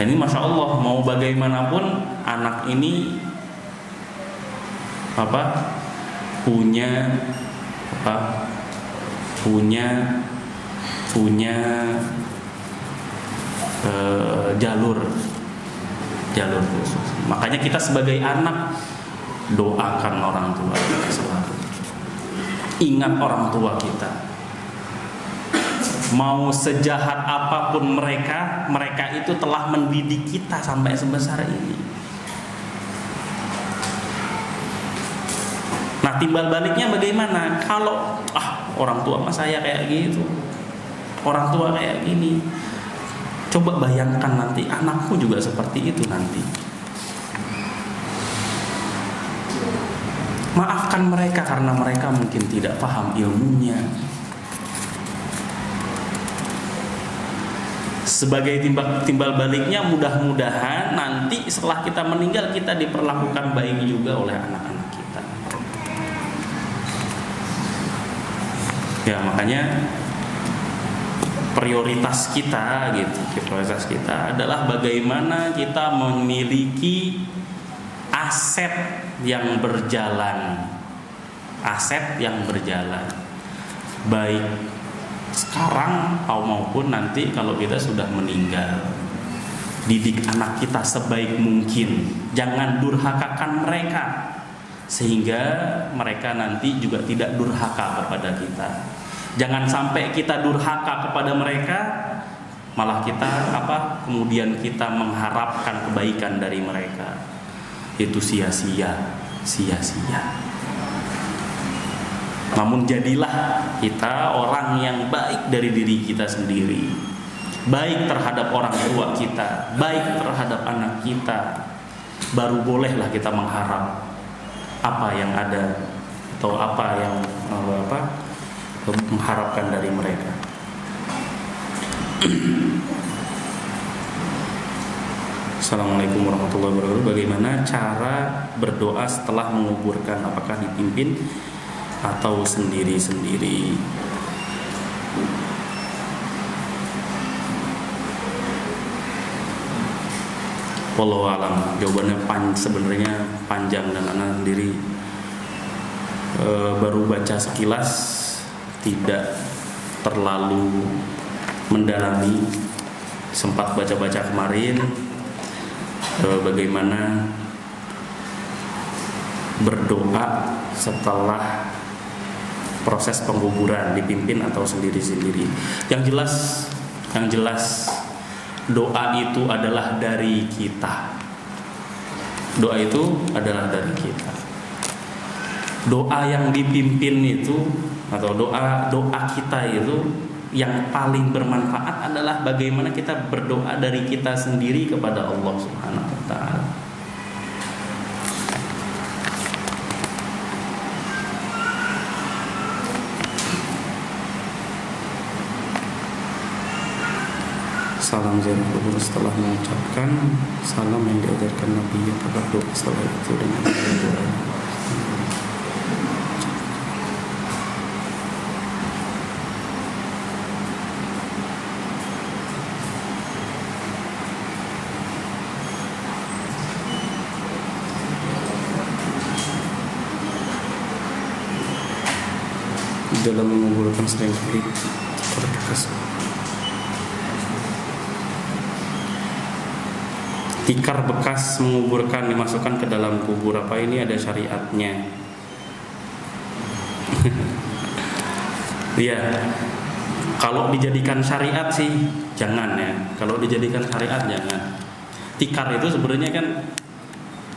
ini Masya Allah, mau bagaimanapun anak ini punya jalur khusus. Makanya kita sebagai anak doakan orang tua kita selalu. Ingat orang tua kita. Mau sejahat apapun mereka itu telah mendidik kita sampai sebesar ini. Nah, timbal baliknya bagaimana? Kalau orang tua mas saya kayak gitu, orang tua kayak gini, coba bayangkan nanti anakku juga seperti itu nanti. Maafkan mereka karena mereka mungkin tidak paham ilmunya. Sebagai timbal baliknya, mudah-mudahan nanti setelah kita meninggal kita diperlakukan baik juga oleh anak-anak kita. Ya, makanya prioritas kita adalah bagaimana kita memiliki aset yang berjalan, baik sekarang maupun nanti kalau kita sudah meninggal. Didik anak kita sebaik mungkin, jangan durhakakan mereka sehingga mereka nanti juga tidak durhaka kepada kita. Jangan sampai kita durhaka kepada mereka, malah kita kemudian kita mengharapkan kebaikan dari mereka. Itu sia-sia. Namun jadilah kita orang yang baik dari diri kita sendiri, baik terhadap orang tua kita, baik terhadap anak kita, baru bolehlah kita mengharap apa yang ada atau apa yang mengharapkan dari mereka. Assalamualaikum warahmatullahi wabarakatuh. Bagaimana cara berdoa setelah menguburkan? Apakah dipimpin atau sendiri-sendiri? Wallahu alam. Jawabannya sebenarnya panjang dan anak sendiri baru baca sekilas, tidak terlalu mendalami. Sempat baca-baca kemarin bagaimana berdoa setelah proses penguburan, dipimpin atau sendiri-sendiri. Yang jelas doa itu adalah dari kita. Doa itu adalah dari kita. Doa yang dipimpin itu atau doa kita itu yang paling bermanfaat adalah bagaimana kita berdoa dari kita sendiri kepada Allah Subhanahu wa taala. Salam ziarah kubur setelah mengucapkan salam yang diajarkan Nabi, apakah doa setelah itu dengan doa? Dalam menguburkan sering kali tikar bekas menguburkan dimasukkan ke dalam kubur, apa ini ada syariatnya? Iya, kalau dijadikan syariat sih jangan ya. Kalau dijadikan syariat jangan. Tikar itu sebenarnya kan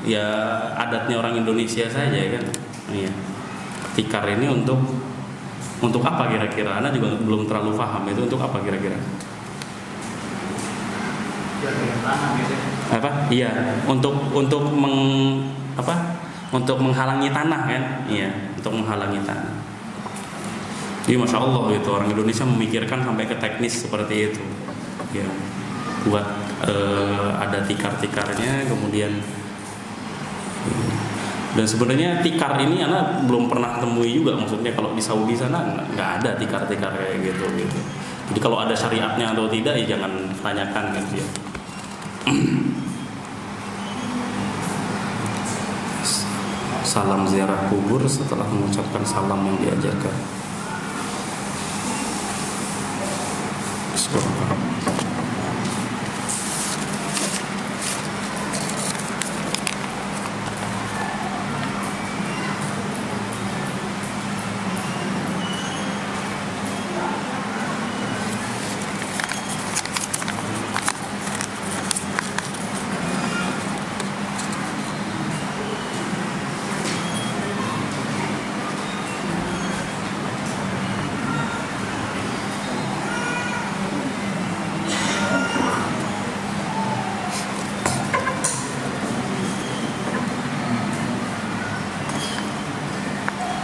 ya adatnya orang Indonesia saja kan. Iya. Tikar ini untuk apa kira-kira? Anda juga belum terlalu paham itu untuk apa kira-kira? Apa? Iya, untuk menghalangi tanah kan? Iya, untuk menghalangi tanah. Jadi masya Allah itu orang Indonesia memikirkan sampai ke teknis seperti itu. Ya, buat ada tikar-tikarnya, kemudian dan sebenarnya tikar ini anak belum pernah temui juga. Maksudnya kalau di Saudi sana nggak ada tikar-tikar kayak gitu. Jadi kalau ada syariatnya atau tidak ya jangan tanyakan kan dia. Salam ziarah kubur setelah mengucapkan salam yang diajarkan. Bismillah.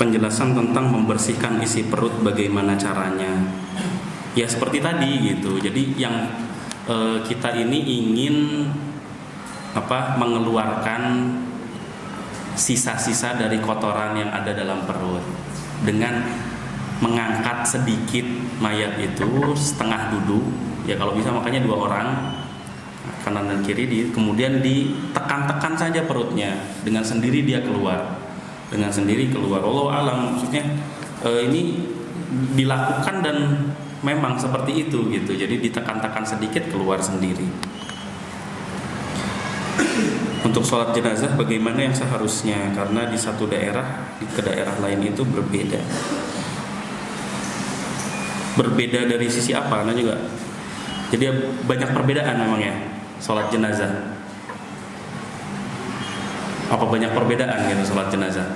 Penjelasan tentang membersihkan isi perut bagaimana caranya. Ya seperti tadi gitu. Jadi yang kita ini ingin mengeluarkan sisa-sisa dari kotoran yang ada dalam perut dengan mengangkat sedikit mayat itu setengah duduk. Ya kalau bisa makanya 2 orang kanan dan kiri, kemudian ditekan-tekan saja perutnya, dengan sendiri dia keluar. Allah alam, maksudnya ini dilakukan dan memang seperti itu gitu. Jadi ditekan-tekan sedikit keluar sendiri. Untuk sholat jenazah bagaimana yang seharusnya? Karena di satu daerah ke daerah lain itu berbeda. Berbeda dari sisi apa? Nah juga. Jadi banyak perbedaan memang ya sholat jenazah. Apa banyak perbedaan gitu sholat jenazah?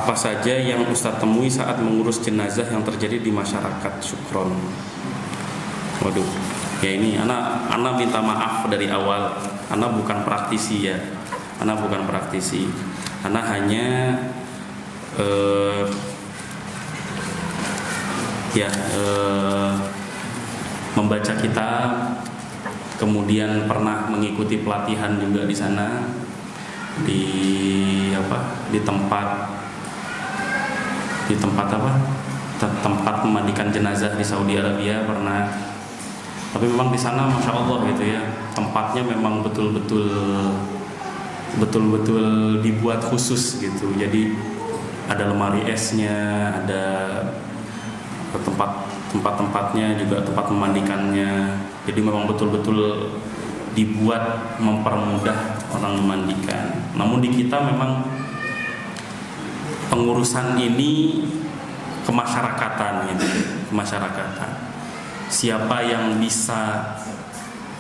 apa saja yang Ustadz temui saat mengurus jenazah yang terjadi di masyarakat? Syukron. Waduh, ya ini anak minta maaf dari awal. Anak bukan praktisi ya. Anak bukan praktisi. Anak hanya membaca kitab, kemudian pernah mengikuti pelatihan juga di sana, di tempat memandikan jenazah di Saudi Arabia pernah. Tapi memang di sana masya Allah gitu ya, tempatnya memang betul-betul dibuat khusus gitu. Jadi ada lemari esnya, ada tempat-tempatnya juga, tempat memandikannya. Jadi memang betul-betul dibuat mempermudah orang memandikan. Namun di kita memang pengurusan ini kemasyarakatan gitu, kemasyarakatan. Siapa yang bisa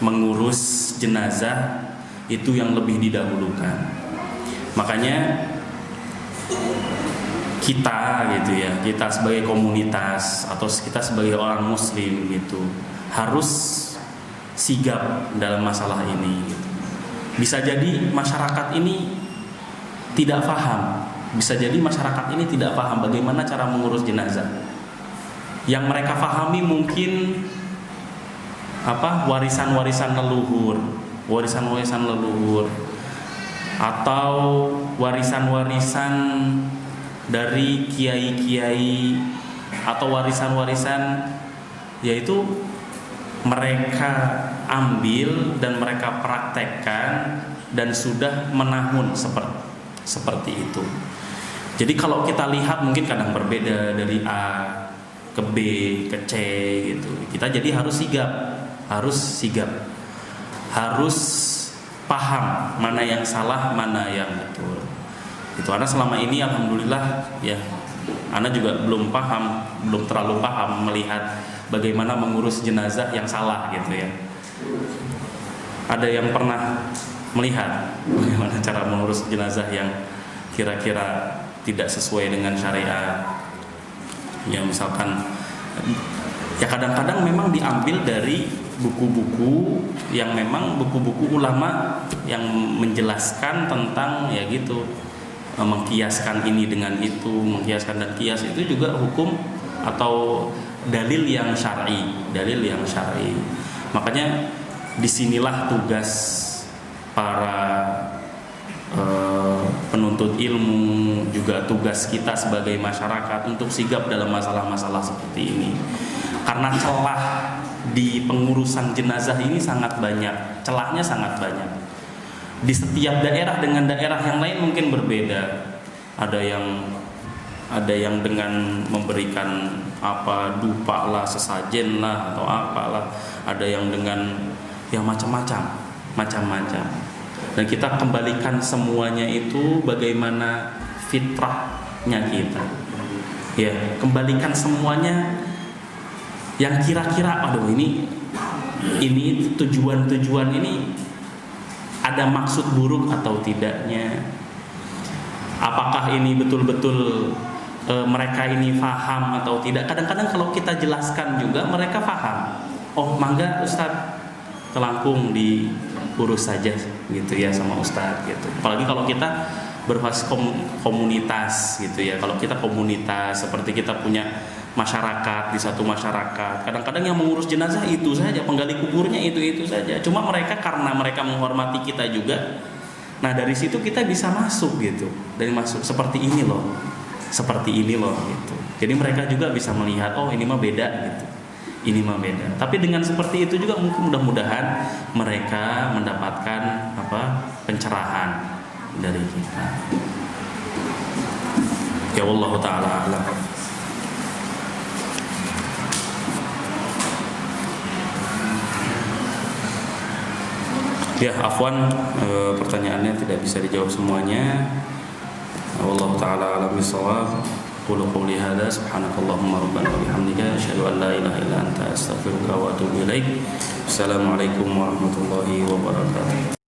mengurus jenazah itu yang lebih didahulukan. Makanya kita gitu ya, kita sebagai komunitas atau kita sebagai orang muslim gitu harus sigap dalam masalah ini gitu. Bisa jadi masyarakat ini tidak paham, bisa jadi masyarakat ini tidak paham bagaimana cara mengurus jenazah. Yang mereka pahami mungkin warisan-warisan leluhur atau warisan-warisan dari kiai-kiai atau warisan-warisan, yaitu mereka ambil dan mereka praktekkan dan sudah menahun seperti itu. Jadi kalau kita lihat mungkin kadang berbeda dari A ke B ke C gitu. Kita jadi harus sigap, harus paham mana yang salah, mana yang betul. Itu Ana selama ini alhamdulillah ya, Ana juga belum terlalu paham melihat bagaimana mengurus jenazah yang salah gitu ya. Ada yang pernah melihat bagaimana cara mengurus jenazah yang kira-kira tidak sesuai dengan syariat? Ya misalkan, ya kadang-kadang memang diambil dari buku-buku yang memang buku-buku ulama yang menjelaskan tentang ya gitu, mengkiaskan ini dengan itu, mengkiaskan dan kias itu juga hukum atau dalil yang syar'i. Makanya disinilah tugas para penuntut ilmu, juga tugas kita sebagai masyarakat untuk sigap dalam masalah-masalah seperti ini. Karena celah di pengurusan jenazah ini sangat banyak, celahnya sangat banyak. Di setiap daerah dengan daerah yang lain mungkin berbeda. Ada yang dengan memberikan dupa lah, sesajen lah atau apalah. Ada yang dengan yang macam-macam. Dan kita kembalikan semuanya itu bagaimana fitrahnya kita. Ya, kembalikan semuanya yang kira-kira ini tujuan ini ada maksud buruk atau tidaknya. Apakah ini betul-betul mereka ini paham atau tidak. Kadang-kadang kalau kita jelaskan juga mereka paham. Oh, mangga Ustaz, telangkung diurus saja gitu ya sama Ustaz gitu. Apalagi kalau kita berbasis komunitas gitu ya. Kalau kita komunitas seperti kita punya masyarakat di satu masyarakat, kadang-kadang yang mengurus jenazah itu saja, penggali kuburnya itu saja. Cuma mereka karena mereka menghormati kita juga. Nah, dari situ kita bisa masuk gitu. Dari masuk seperti ini loh gitu. Jadi mereka juga bisa melihat, oh ini mah beda gitu. Ini mah beda. Tapi dengan seperti itu juga mungkin mudah-mudahan mereka mendapatkan pencerahan dari kita. Ya Allah taala a'lam. Ya, afwan, pertanyaannya tidak bisa dijawab semuanya. Allah taala a'lam bissawab. Qulu qouli hadza subhanakallahumma rabbana wa bihamdika asyhadu an la ilaha illa anta astaghfiruka wa atubu ilaik. Assalamualaikum warahmatullahi wabarakatuh.